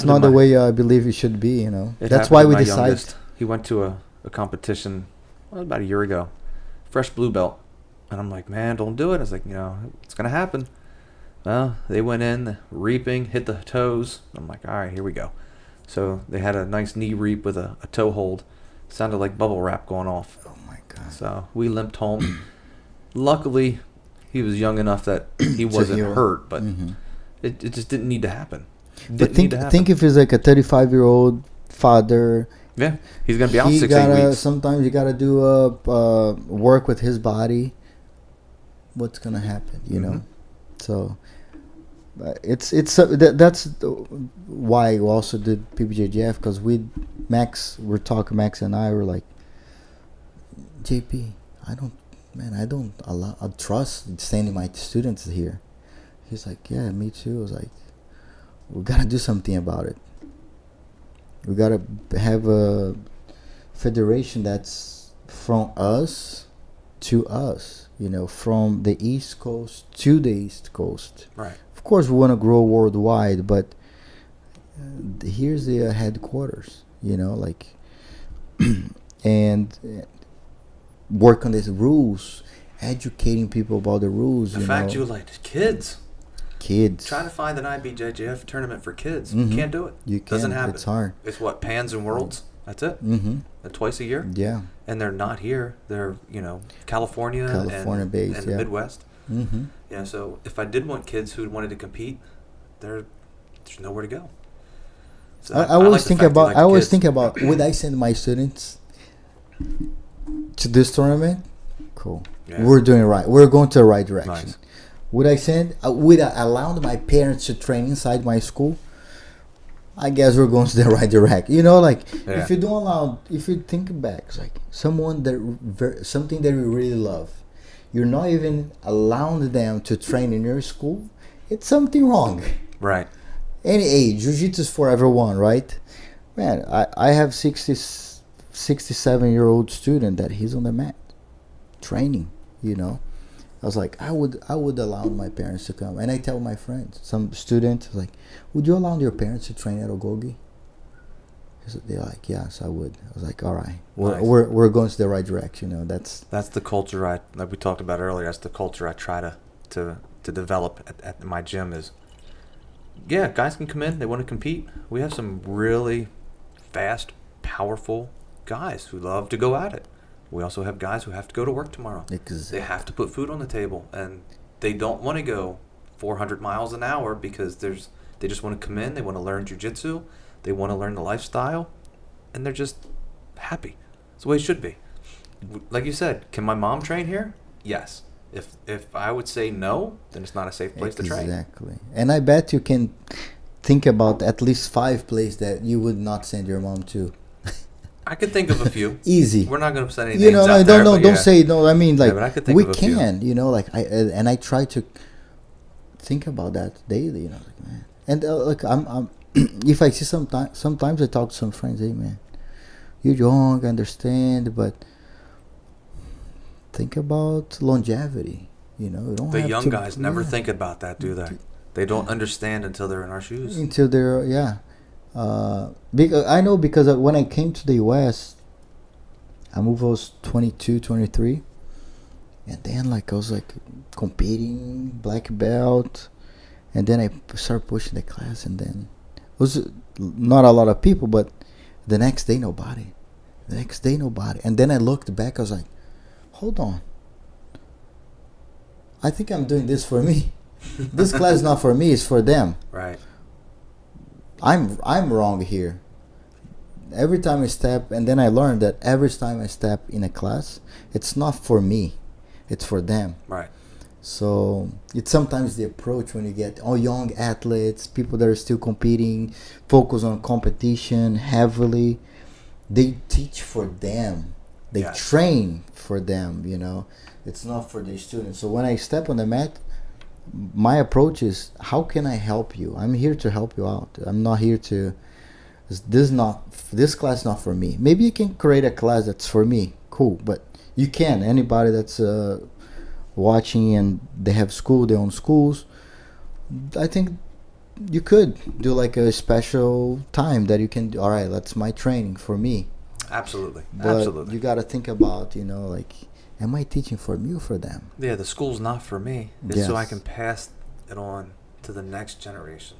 not the way I believe it should be. You know, that's why we decided. He went to a competition about a year ago, fresh blue belt, and I'm like, man, don't do it. I was like, it's gonna happen. Well, they went in reaping, hit the toes. I'm like, all right, here we go. So they had a nice knee reap with a toe hold. Sounded like bubble wrap going off. Oh my god! So we limped home. Luckily, he was young enough that he wasn't hurt, but it just didn't need to happen. But think if he's like a 35-year-old father. Yeah, he's gonna be out 6-8 weeks. Sometimes you gotta do work with his body. What's gonna happen? You know, so that's why we also did PBJJF, because Max and I were like, JP, I don't trust sending my students here. He's like, yeah, me too. I was like, we gotta do something about it. We gotta have a federation that's from us to us, from the East Coast to the East Coast. Right. Of course, we want to grow worldwide, but here's the headquarters, and work on these rules, educating people about the rules. The fact you like kids. Trying to find an IBJJF tournament for kids. You can't do it. You can't. Doesn't happen. It's hard. It's what, Pans and Worlds? That's it. Twice a year. Yeah. And they're not here. They're California based, and the Midwest. Yeah. So if I did want kids who wanted to compete, there's nowhere to go. So I always think about would I send my students to this tournament? Cool. Yeah. We're doing it right. We're going to the right direction. Nice. Would I allow my parents to train inside my school? I guess we're going to the right direction. If you think back, it's like something that you really love, you're not even allowing them to train in your school. It's something wrong. Right. Any age, jiu-jitsu is for everyone, right? Man, I have 67-year-old student that he's on the mat training, I was like, I would allow my parents to come. And I tell my friends, some students, like, would you allow your parents to train at Ogogi? They're like, yes, I would. I was like, all right, we're going to the right direction. That's the culture like we talked about earlier. That's the culture I try to develop at my gym. Is guys can come in, they want to compete. We have some really fast, powerful guys who love to go at it. We also have guys who have to go to work tomorrow. Exactly. They have to put food on the table, and they don't want to go 400 miles an hour because they just want to come in, they want to learn jiu-jitsu, they want to learn the lifestyle, and they're just happy. It's the way it should be. Like you said, can my mom train here? Yes. If I would say no, then it's not a safe place to train. Exactly. And I bet you can think about at least 5 places that you would not send your mom to. I could think of a few. Easy. We're not going to send any names out there. Don't say no. I mean, like, but I could think we of a can, few. I try to think about that daily. Like, man. And like I'm if I see sometimes I talk to some friends. Hey, man, you're young, I understand, but think about longevity. You don't The have young to, guys never think about that, do they? They don't understand until they're in our shoes. Until they're because I know, because when I came to the US, I moved. I was 22, 23, and then like I was like competing, black belt, and then I started pushing the class, and then it was not a lot of people, but the next day nobody, and then I looked back. I was like, hold on, I think I'm doing this for me. This class is not for me, it's for them. Right. I'm wrong here. Every time I step, and then I learned that every time I step in a class, it's not for me, it's for them. Right. So it's sometimes the approach when you get young athletes, people that are still competing, focus on competition heavily. They teach for them. They train for them, It's not for their students. So when I step on the mat, my approach is, how can I help you? I'm here to help you out. I'm not here to... This class is not for me. Maybe you can create a class that's for me. Cool. But you can. Anybody that's watching and they have their own schools, I think you could do like a special time that you can do. All right, that's my training for me. Absolutely. But Absolutely. you got to think about, like, am I teaching for me or for them? Yeah, the school's not for me. It's so I can pass it on to the next generation.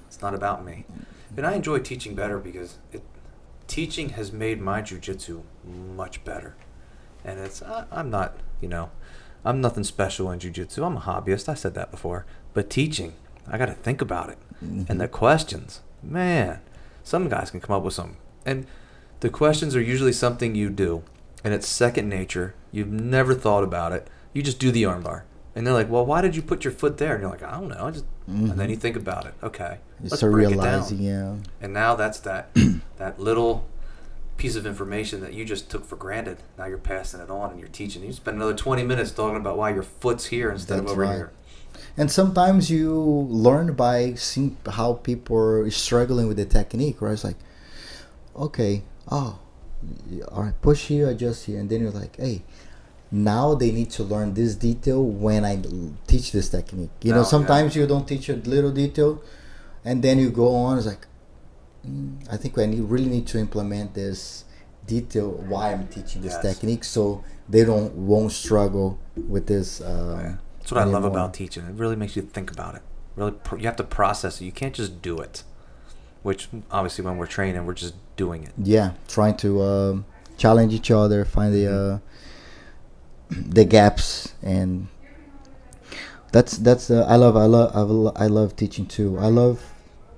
It's not about me. And I enjoy teaching better because teaching has made my jiu-jitsu much better. And I'm not, I'm nothing special in jiu-jitsu. I'm a hobbyist. I said that before. But teaching, I got to think about it. Mm-hmm. And the questions, man, some guys can come up with some. And the questions are usually something you do. And it's second nature. You've never thought about it. You just do the armbar. And they're like, well, why did you put your foot there? And you're like, I don't know. And then you think about it. Okay, let's break it down. And now that's that little piece of information that you just took for granted. Now you're passing it on and you're teaching. You spend another 20 minutes talking about why your foot's here instead of over here. And sometimes you learn by seeing how people are struggling with the technique, right? It's like, okay, all right, push here, adjust here. And then you're like, hey, now they need to learn this detail when I teach this technique. Sometimes you don't teach a little detail, and then you go on. It's like, I think I really need to implement this detail why I'm teaching this technique, so they won't struggle with this. That's what I love about teaching. It really makes you think about it. Really, you have to process it. You can't just do it. Which obviously, when we're training, we're just doing it. Yeah, trying to challenge each other, find the gaps, and that's I love teaching too. I love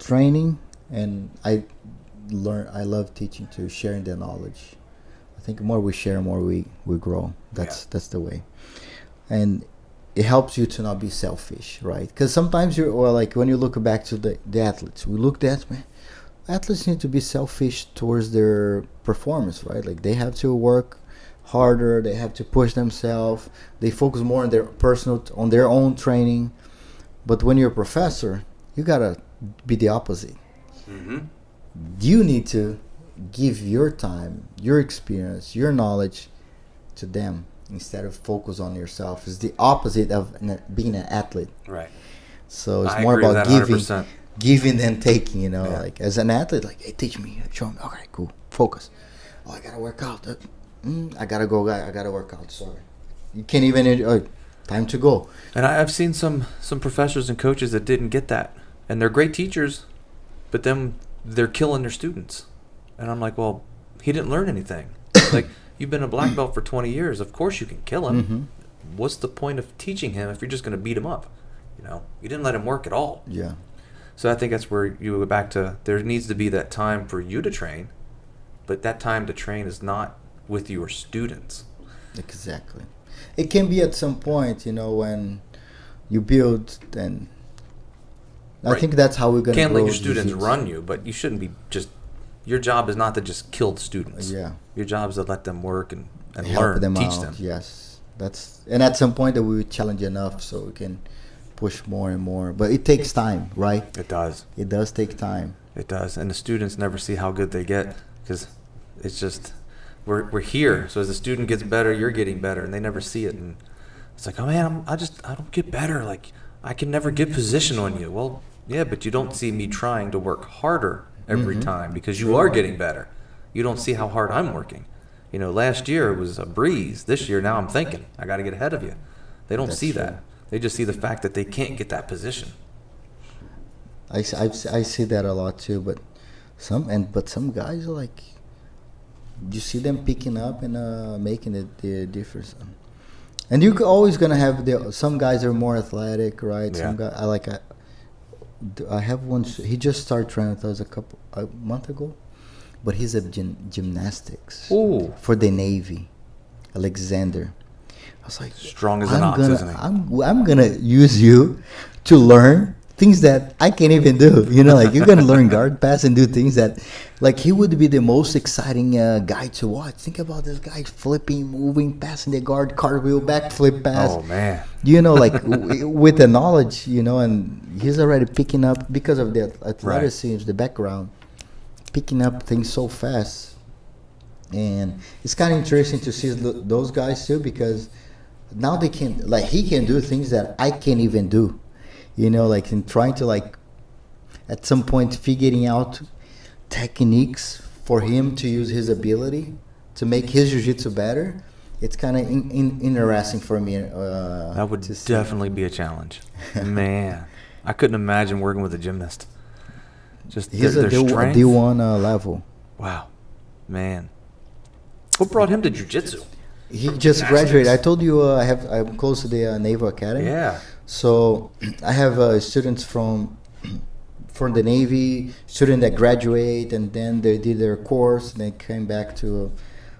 training, and I love teaching too, sharing the knowledge. I think the more we share, more we grow. That's the way, and it helps you to not be selfish, right? Because sometimes when you look back to the athletes, we looked at, man, athletes need to be selfish towards their performance, right? Like they have to work harder, they have to push themselves, they focus more on on their own training. But when you're a professor, you gotta be the opposite. Mm-hmm. You need to give your time, your experience, your knowledge to them instead of focus on yourself. It's the opposite of being an athlete. Right. So it's more about giving than taking, like as an athlete, like, hey, teach me, show me. Okay, cool. Focus. Oh, I gotta work out. I gotta go, guy. I gotta work out. Sorry. You can't even time to go. And I've seen some professors and coaches that didn't get that. And they're great teachers, but then they're killing their students. And I'm like, well, he didn't learn anything. Like, you've been a black belt for 20 years. Of course you can kill him. Mm-hmm. What's the point of teaching him if you're just going to beat him up? You didn't let him work at all. Yeah. So I think that's where you go back to, there needs to be that time for you to train, but that time to train is not with your students. Exactly. It can be at some point, when you build, then I think that's how we're going to grow. Can't let your students run you, but you shouldn't be just, your job is not to just kill the students. Yeah. Your job is to let them work and help learn, them teach out. them. Yes. And at some point that we will challenge enough so we can push more and more. But it takes time, right? It does. It does take time. It does. And the students never see how good they get because it's just, we're here. So as the student gets better, you're getting better, and they never see it. And it's like, oh man, I don't get better. Like, I can never get position on you. Well, yeah, but you don't see me trying to work harder every time because you are getting better. You don't see how hard I'm working. You know, last year it was a breeze. This year, now I'm thinking, I got to get ahead of you. They don't see that. They just see the fact that they can't get that position. I see that a lot too, but some guys are like, you see them picking up and making the difference. And you're always gonna have some guys are more athletic, right? Yeah. Some guy I have one. He just started training with us a month ago, but he's a gymnastics for the Navy, Alexander. I was like, strong as an ox, isn't he? I'm gonna use you to learn things that I can't even do. You know, like you're gonna learn guard pass and do things that, like, he would be the most exciting guy to watch. Think about this guy flipping, moving, passing the guard, cartwheel, backflip pass. Oh man! You know, like with the knowledge, you know, and he's already picking up because of the athleticism, the background, picking up things so fast. And it's kind of interesting to see those guys too, because now they can, like, he can do things that I can't even do. You know, like in trying to, like, at some point figuring out techniques for him to use his ability to make his jiu-jitsu better. It's kind of interesting for me. That would definitely be a challenge. Man, I couldn't imagine working with a gymnast. Just he's their a strength. D1 level. Wow, man. What brought him to jiu-jitsu? He just graduated. I told you I'm close to the Naval Academy. Yeah. So I have students from the Navy, students that graduate, and then they did their course, and they came back to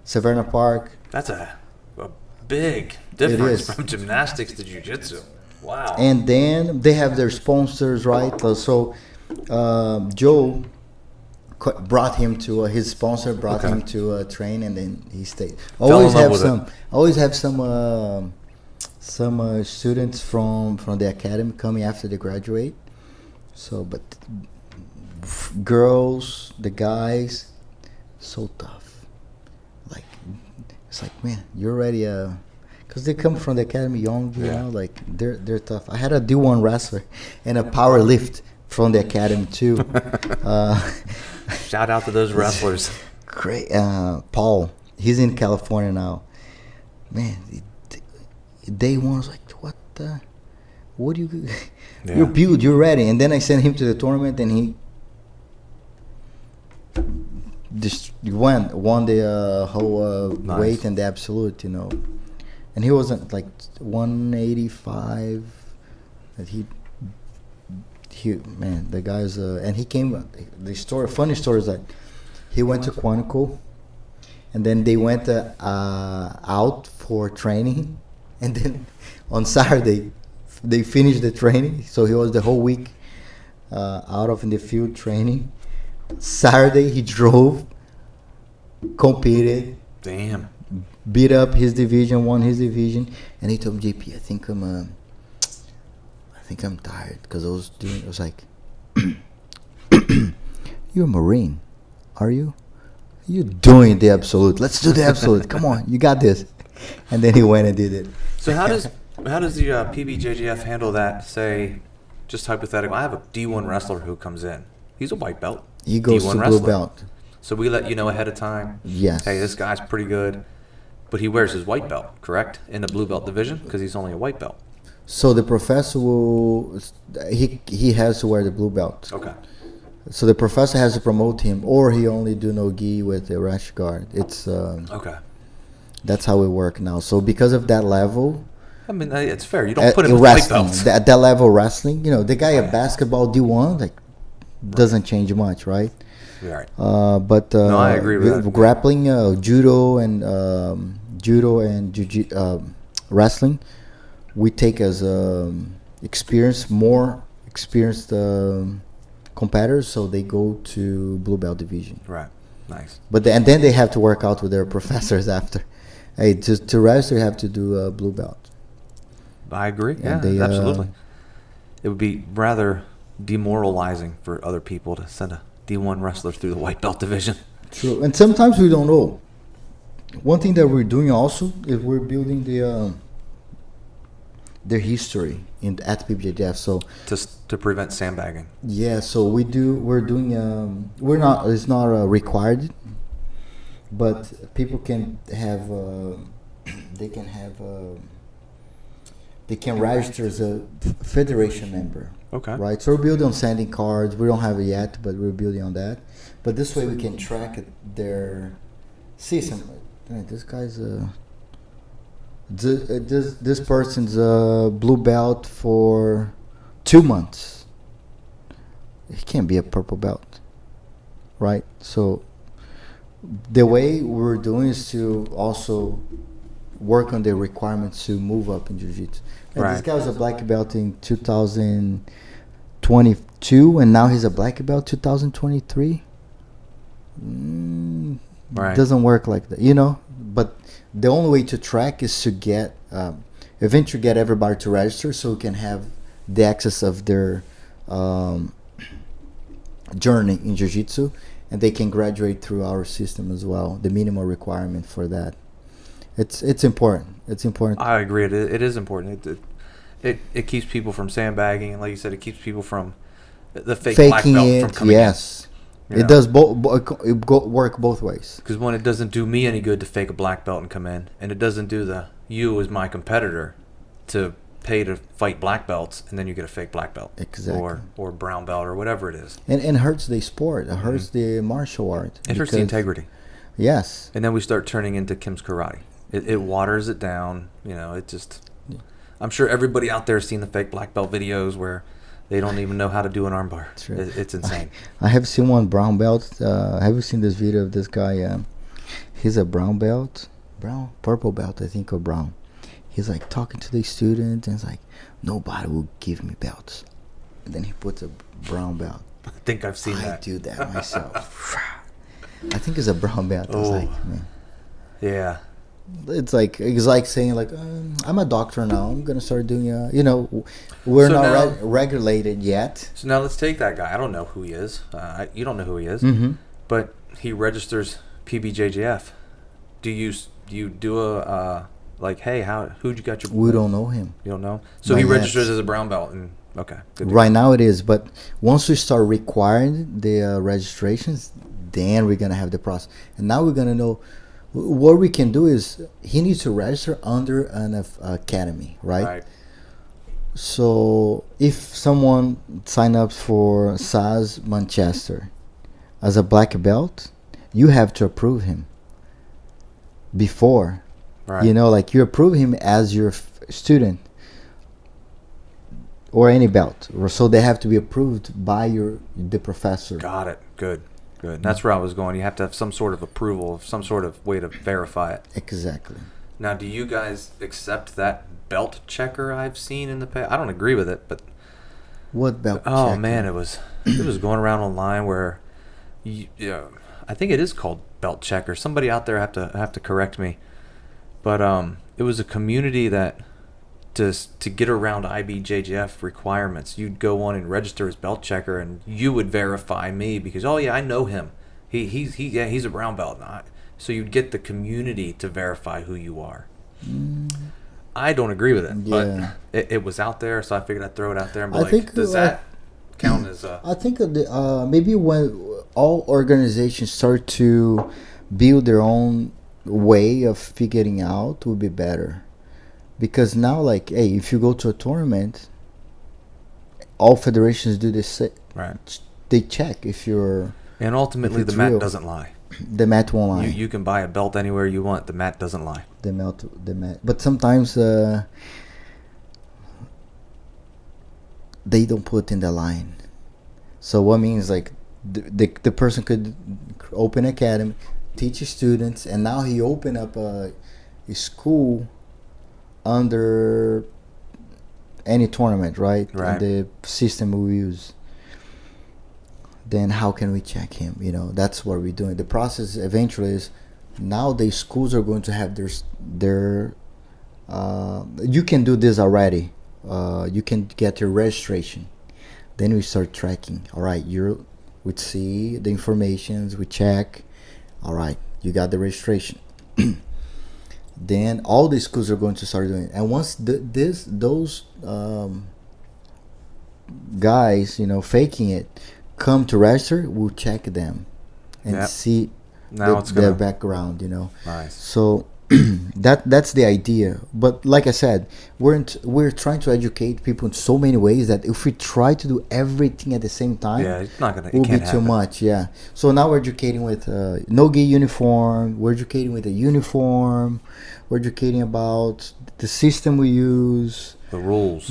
Savannah Park. That's a big difference from gymnastics to jiu-jitsu. Wow. And then they have their sponsors, right? So Joe brought him to his sponsor brought him to train, and then he stayed. Always have some students from the academy coming after they graduate. So, but girls, the guys, so tough. Like, it's like, man, you're already because they come from the academy young, you know, like they're tough. I had a D1 wrestler and a power lift from the academy too. Shout out to those wrestlers. Great, Paul. He's in California now. Man, day one was like, what do you? You're built, you're ready. And then I sent him to the tournament, and he just won the whole weight and the absolute, you know. And he wasn't like 185. That he man, the guy's and he came. Funny story is that he went to Quantico, and then they went out for training, and then on Saturday they finished the training. So he was the whole week out of in the field training. Saturday he drove, competed, beat up his division, won his division, and he told me, JP, I think I'm tired, because I was like, you're a Marine, are you? You're doing the absolute. Let's do the absolute. Come on, you got this. And then he went and did it. So how does the PBJJF handle that? Say, just hypothetical, I have a D1 wrestler who comes in. He's a white belt. He goes D1 to wrestler. blue belt. So we let you know ahead of time. Yes. Hey, this guy's pretty good, but he wears his white belt, correct? In the blue belt division, because he's only a white belt. So the professor he has to wear the blue belt. Okay. So the professor has to promote him, or he only do no gi with the rash guard. It's okay. That's how it work now. So because of that level, I mean, it's fair. You don't put him in wrestling, white belts. At that level wrestling, you know, the guy at basketball D1 like doesn't change much, right? Right. But no, I agree with that. Grappling, judo and wrestling, we take as more experienced competitors, so they go to blue belt division. Right. Nice. But and then they have to work out with their professors after. Hey, to wrestle, you have to do blue belt. I agree. And Yeah, absolutely. it would be rather demoralizing for other people to send a D1 wrestler through the white belt division. True, and sometimes we don't know. One thing that we're doing also is we're building their history at PBJJF. So To prevent sandbagging. yeah, so we're doing we're not, it's not required, but people can have they can have they can register as a federation member. Okay. Right, so we're building on sending cards. We don't have it yet, but we're building on that. But this way we can track their system. This guy's this person's blue belt for 2 months. He can't be a purple belt, right? So the way we're doing is to also work on the requirements to move up in jiu-jitsu. And this guy was a black belt in 2022, and now he's a black belt 2023. Right. Doesn't work like that, But the only way to track is to get eventually get everybody to register, so we can have the access of their journey in jiu-jitsu, and they can graduate through our system as well. The minimum requirement for that. It's important. It's important. I agree. It is important. It keeps people from sandbagging, and like you said, it keeps people from the fake black Faking belt it. from coming Yes, in. it does work both ways. Because one, it doesn't do me any good to fake a black belt and come in, and it doesn't do you as my competitor to pay to fight black belts, and then you get a fake black belt, Exactly. or brown belt or whatever it is. And it hurts the sport. It hurts the martial art. It hurts the integrity. Yes. And then we start turning into Kim's karate. It waters it down. It just. I'm sure everybody out there has seen the fake black belt videos where they don't even know how to do an armbar. It's insane. I have seen one brown belt. Have you seen this video of this guy? He's a purple belt, I think, or brown. He's like talking to the student, and it's like, nobody will give me belts. And then he puts a brown belt. I think I've seen that. I do that myself. I think it's a brown belt. I was like, man. Yeah. It's like saying like, I'm a doctor now. I'm gonna start doing we're So not now- regulated yet. So now let's take that guy. I don't know who he is. You don't know who he is. Mm-hmm. But he registers PBJJF. Do you do a like, hey, who'd you got your? We don't know him. You don't know. So Not he yet. registers as a brown belt, and okay. Good to Right now it is, but once we start requiring the registrations, then we're gonna have the process. And now we're gonna know what we can do is he needs to register under an academy, go. right? Right. So if someone sign up for SAS Manchester as a black belt, you have to approve him before. Right. Like you approve him as your student or any belt. So they have to be approved by the professor. Got it. Good. That's where I was going. You have to have some sort of approval, some sort of way to verify it. Exactly. Now, do you guys accept that belt checker I've seen in the past? I don't agree with it, but What belt? oh check? man, it was going around online where I think it is called belt checker. Somebody out there have to correct me, but it was a community that to get around IBJJF requirements, you'd go on and register as belt checker, and you would verify me because I know him. He's a brown belt. So you'd get the community to verify who you are. I don't agree with it, Yeah. but it was out there, so I figured I'd throw it out there and be I like, think, does that count as a... I think maybe when all organizations start to build their own way of figuring out, would be better. Because now, like, hey, if you go to a tournament, all federations do this. Right. They check if you're. And ultimately, If the it's mat real. doesn't lie. The mat won't lie. You can buy a belt anywhere you want. The mat doesn't lie. The mat. But sometimes they don't put in the line. So what means, like, the person could open academy, teach students, and now he open up a school under any tournament, right? Right. The system we use. Then how can we check him? That's what we're doing. The process eventually is now the schools are going to have their you can do this already you can get your registration. Then we start tracking. All right, we see the informations, we check. All right, you got the registration. Then all the schools are going to start doing it. And once those guys, faking it, come to register, we'll check them and see now their background. Nice. So that's the idea. But like I said, we're trying to educate people in so many ways that if we try to do everything at the same time, it's not gonna. it will be too much. Yeah. So now we're educating with no-gi uniform. We're educating with a uniform. We're educating about the system we use. The rules.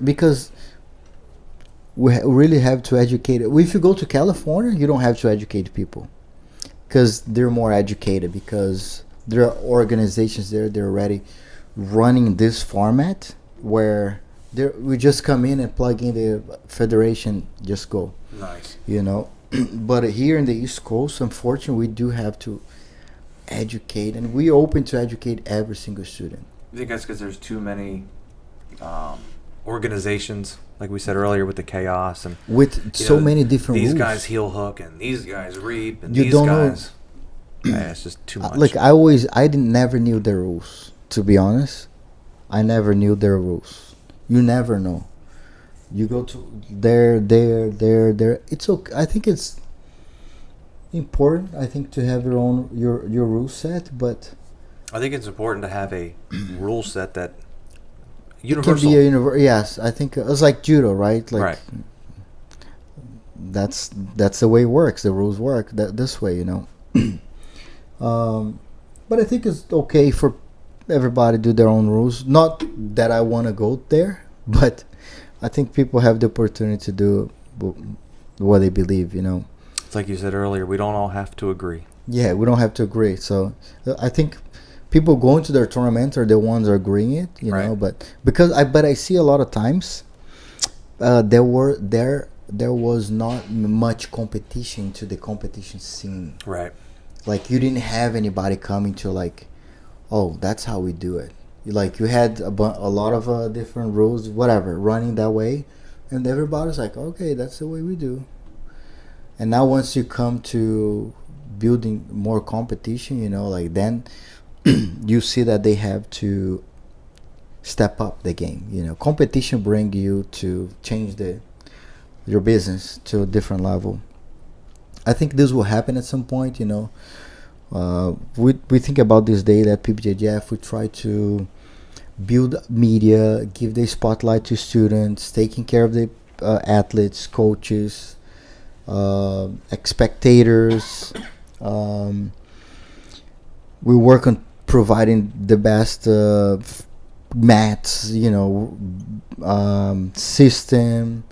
Because we really have to educate. If you go to California, you don't have to educate people, because they're more educated, because there are organizations there, they're already running this format where we just come in and plug in the federation, just go. Nice. But here in the East Coast, unfortunately, we do have to educate, and we're open to educate every single student. I think that's because there's too many organizations, like we said earlier, with the chaos and with so many different these rules. Guys heel hook and these guys reap and You these don't guys. It's just too much. I never knew their rules. To be honest, I never knew their rules. You never know. You go to there. It's okay. I think it's important. I think to have your rule set, but I think it's important to have a rule set that It universal. can be yes, I think it's like judo, right? Right. That's the way it works. The rules work this way, But I think it's okay for everybody to do their own rules. Not that I want to go there, but I think people have the opportunity to do what they believe, It's like you said earlier, we don't all have to agree. Yeah, we don't have to agree. So I think people going to their tournament are the ones agreeing it, but I see a lot of times there was not much competition to the competition scene. Right. Like you didn't have anybody coming to like, oh, that's how we do it. Like you had a lot of different rules, whatever, running that way, and everybody's like, okay, that's the way we do. And now once you come to building more competition, then you see that they have to step up the game. Competition bring you to change your business to a different level. I think this will happen at some point. We think about this day that PBJJF, we try to build media, give the spotlight to students, taking care of the athletes, coaches, spectators. We work on providing the best mats, system,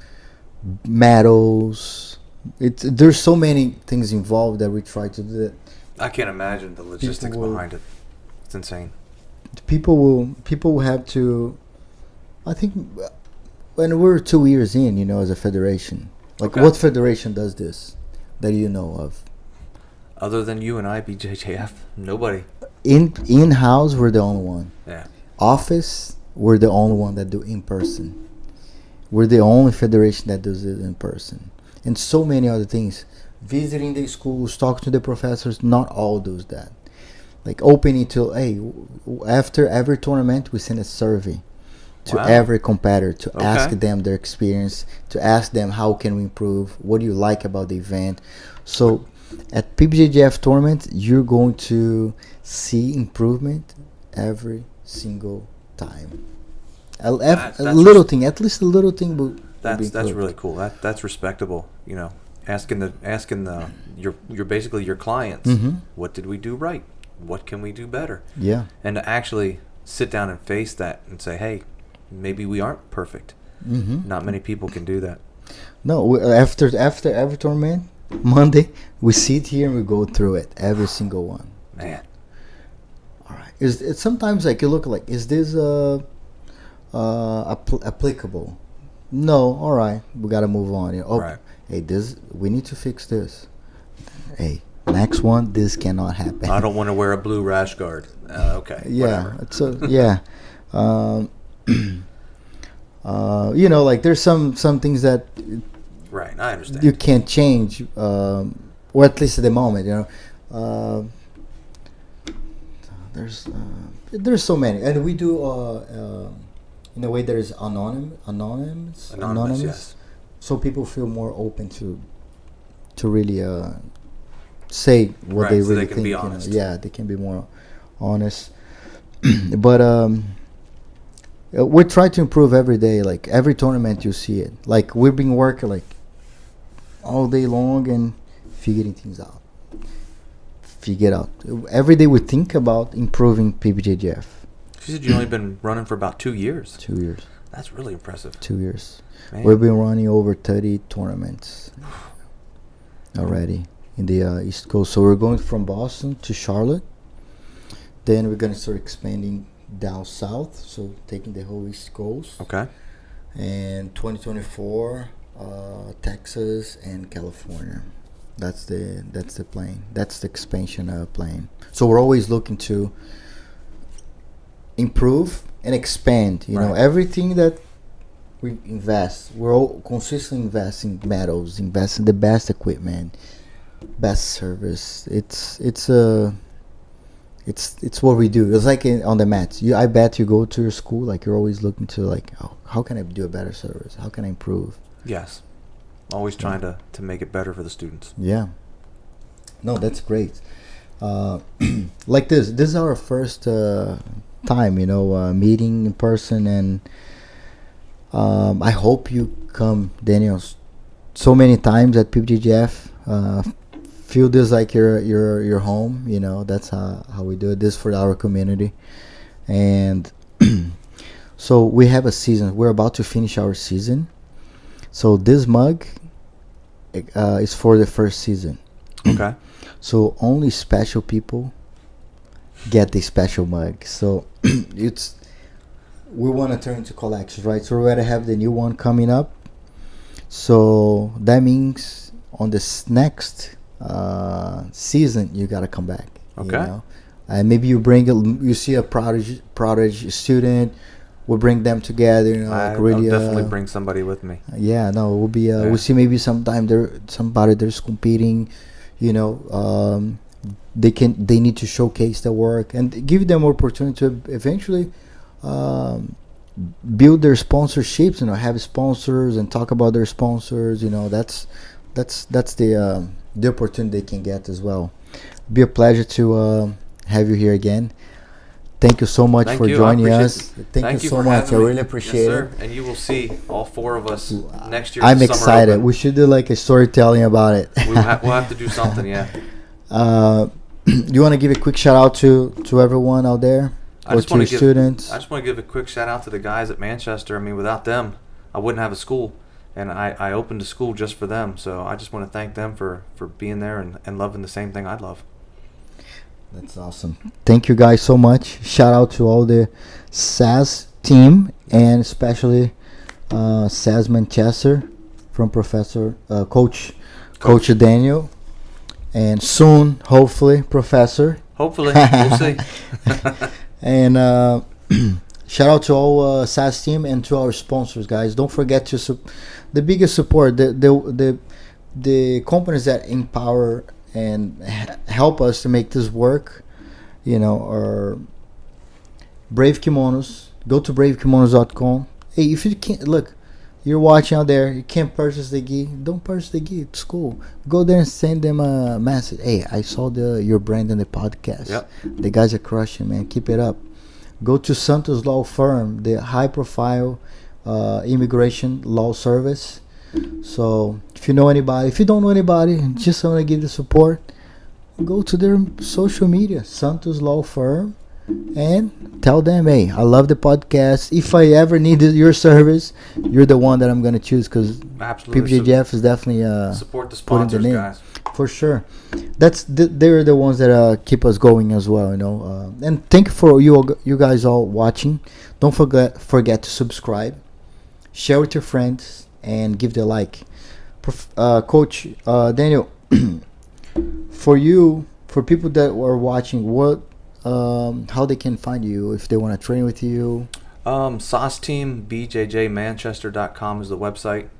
medals. There's so many things involved that we try to do that. I can't imagine the logistics behind it. It's insane. People will have to. I think when we're 2 years in, as a federation, what federation does this that you know of? Other than you and I, PBJJF, nobody. In house, we're the only one. Yeah. Office, we're the only one that do in person. We're the only federation that does it in person, and so many other things. Visiting the schools, talking to the professors, not all does that. Like opening to, after every tournament, we send a survey to every competitor to ask them their experience, to ask them how can we improve, what do you like about the event. So at PBJJF tournament, you're going to see improvement every single time. At least a little thing will That's really cool. That's respectable. Asking your basically your clients, what did we do right? What can we do better? Yeah. And to actually sit down and face that and say, hey, maybe we aren't perfect. Not many people can do that. No, after every tournament, Monday, we sit here and we go through it, every single one. Man. All right. It's sometimes like you look like, is this applicable? No. All right, we gotta move on. Right. Hey, we need to fix this. Hey, next one, this cannot happen. I don't want to wear a blue rash guard. Okay. Yeah. Whatever. So yeah. Um, like there's some things that Right, I understand. you can't change, or at least at the moment, there's so many, and we do in a way that is anonymous, Yes. so people feel more open to really say what Right, they so really they can think. be honest. Yeah, they can be more honest. But we try to improve every day. Like every tournament, you see it. Like we've been working like all day long and figuring things out. Every day we think about improving PBJJF. You said you've only been running for about 2 years. 2 years. That's really impressive. 2 years. Man. We've been running over 30 tournaments already in the East Coast. So we're going from Boston to Charlotte. Then we're gonna start expanding down south, so taking the whole East Coast. Okay. And 2024, Texas and California. That's the plan. That's the expansion plan. So we're always looking to improve and expand. You know, Right. everything that we invest, we're all consistently investing in metals, investing the best equipment, best service. It's what we do. It's like on the mats. I bet you go to your school, like you're always looking to like, oh, how can I do a better service? How can I improve? Yes. Always trying to make it better for the students. Yeah. No, that's great. Like this is our first time, meeting in person, and I hope you come, Daniel, so many times at PBJJF. Feel this like your home. That's how we do it. This for our community, and so we have a season. We're about to finish our season. So this mug is for the first season. Okay. So only special people get the special mug. So we want to turn into collections, right? So we already have the new one coming up. So that means on this next season you gotta come back. Okay. And maybe you see a prodigy student. We'll bring them together. I'll really, definitely bring somebody with me. Yeah, no, we'll be. We'll see. Maybe sometime somebody there's competing. They need to showcase their work and give them opportunity to eventually build their sponsorships. Have sponsors and talk about their sponsors. That's the opportunity they can get as well. Be a pleasure to have you here again. Thank you so much for joining us. Thank you so much. I really appreciate it. And you will see all four of us next year. I'm excited. We should do like a storytelling about it. We'll have to do something, yeah. You want to give a quick shout out to everyone out there, or to your students? I just want to give a quick shout out to the guys at Manchester. I mean, without them, I wouldn't have a school, and I opened a school just for them. So I just want to thank them for being there and loving the same thing I love. That's awesome. Thank you guys so much. Shout out to all the SAS team, and especially SAS Manchester from Coach Daniel, and soon, hopefully, Professor. Hopefully, we'll see. And shout out to all SAS team and to our sponsors, guys. Don't forget to the biggest support, the companies that empower and help us to make this work, are Brave Kimonos. Go to bravekimonos.com. Hey, if you can't, look, you're watching out there, you can't purchase the gi, don't purchase the gi, it's cool. Go there and send them a message. Hey, I saw your brand in the podcast. Yep. The guys are crushing, man. Keep it up. Go to Santos Law Firm, the high profile immigration law service. So if you know anybody, if you don't know anybody, and just want to give the support, go to their social media, Santos Law Firm, and tell them, hey, I love the podcast. If I ever need your service, you're the one that I'm going to choose, because PBJJF is definitely support the sponsors, guys. For sure. They're the ones that keep us going as well, and thank you for you guys all watching. Don't forget to subscribe, share with your friends, and give the like. Coach Daniel, for people that are watching, how they can find you if they want to train with you? Sauce Team, BJJManchester.com is the website.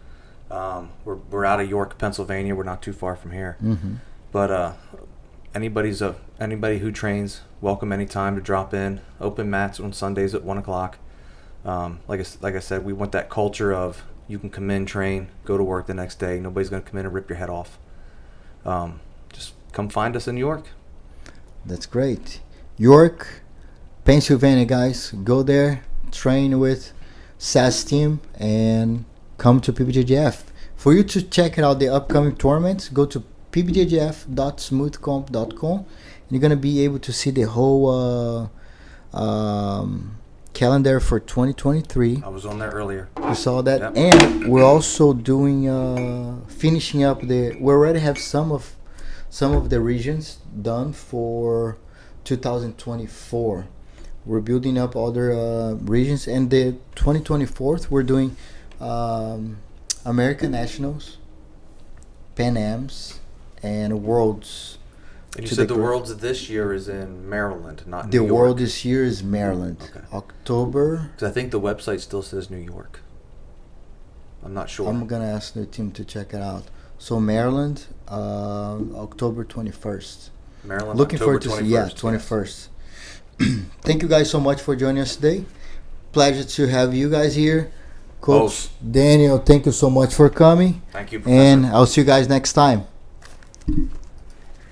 We're out of York, Pennsylvania. We're not too far from here. Mm-hmm. But anybody who trains, welcome anytime to drop in. Open mats on Sundays at 1 o'clock. Like I said, we want that culture of you can come in, train, go to work the next day. Nobody's going to come in and rip your head off. Just come find us in York. That's great. York, Pennsylvania, guys. Go there, train with SAS team, and come to PBJJF. For you to check out the upcoming tournaments, go to pbjjf.smoothcomp.com. You're going to be able to see the whole calendar for 2023. I was on there earlier. You saw that. Yep. And we're also doing finishing up we already have some of the regions done for 2024. We're building up other regions, and the 2024 we're doing American Nationals, Pan Ams, and Worlds. And you said the Worlds this year is in Maryland, not New The York. World this year is Maryland. Okay. October. Because I think the website still says New York. I'm not sure. I'm gonna ask the team to check it out. So Maryland, October 21st. Maryland, Looking October forward to see 21st. Thank you guys so much for joining us today. Pleasure to have you guys here. Coach Daniel, thank you so much for coming. Thank you, Professor. And I'll see you guys next time.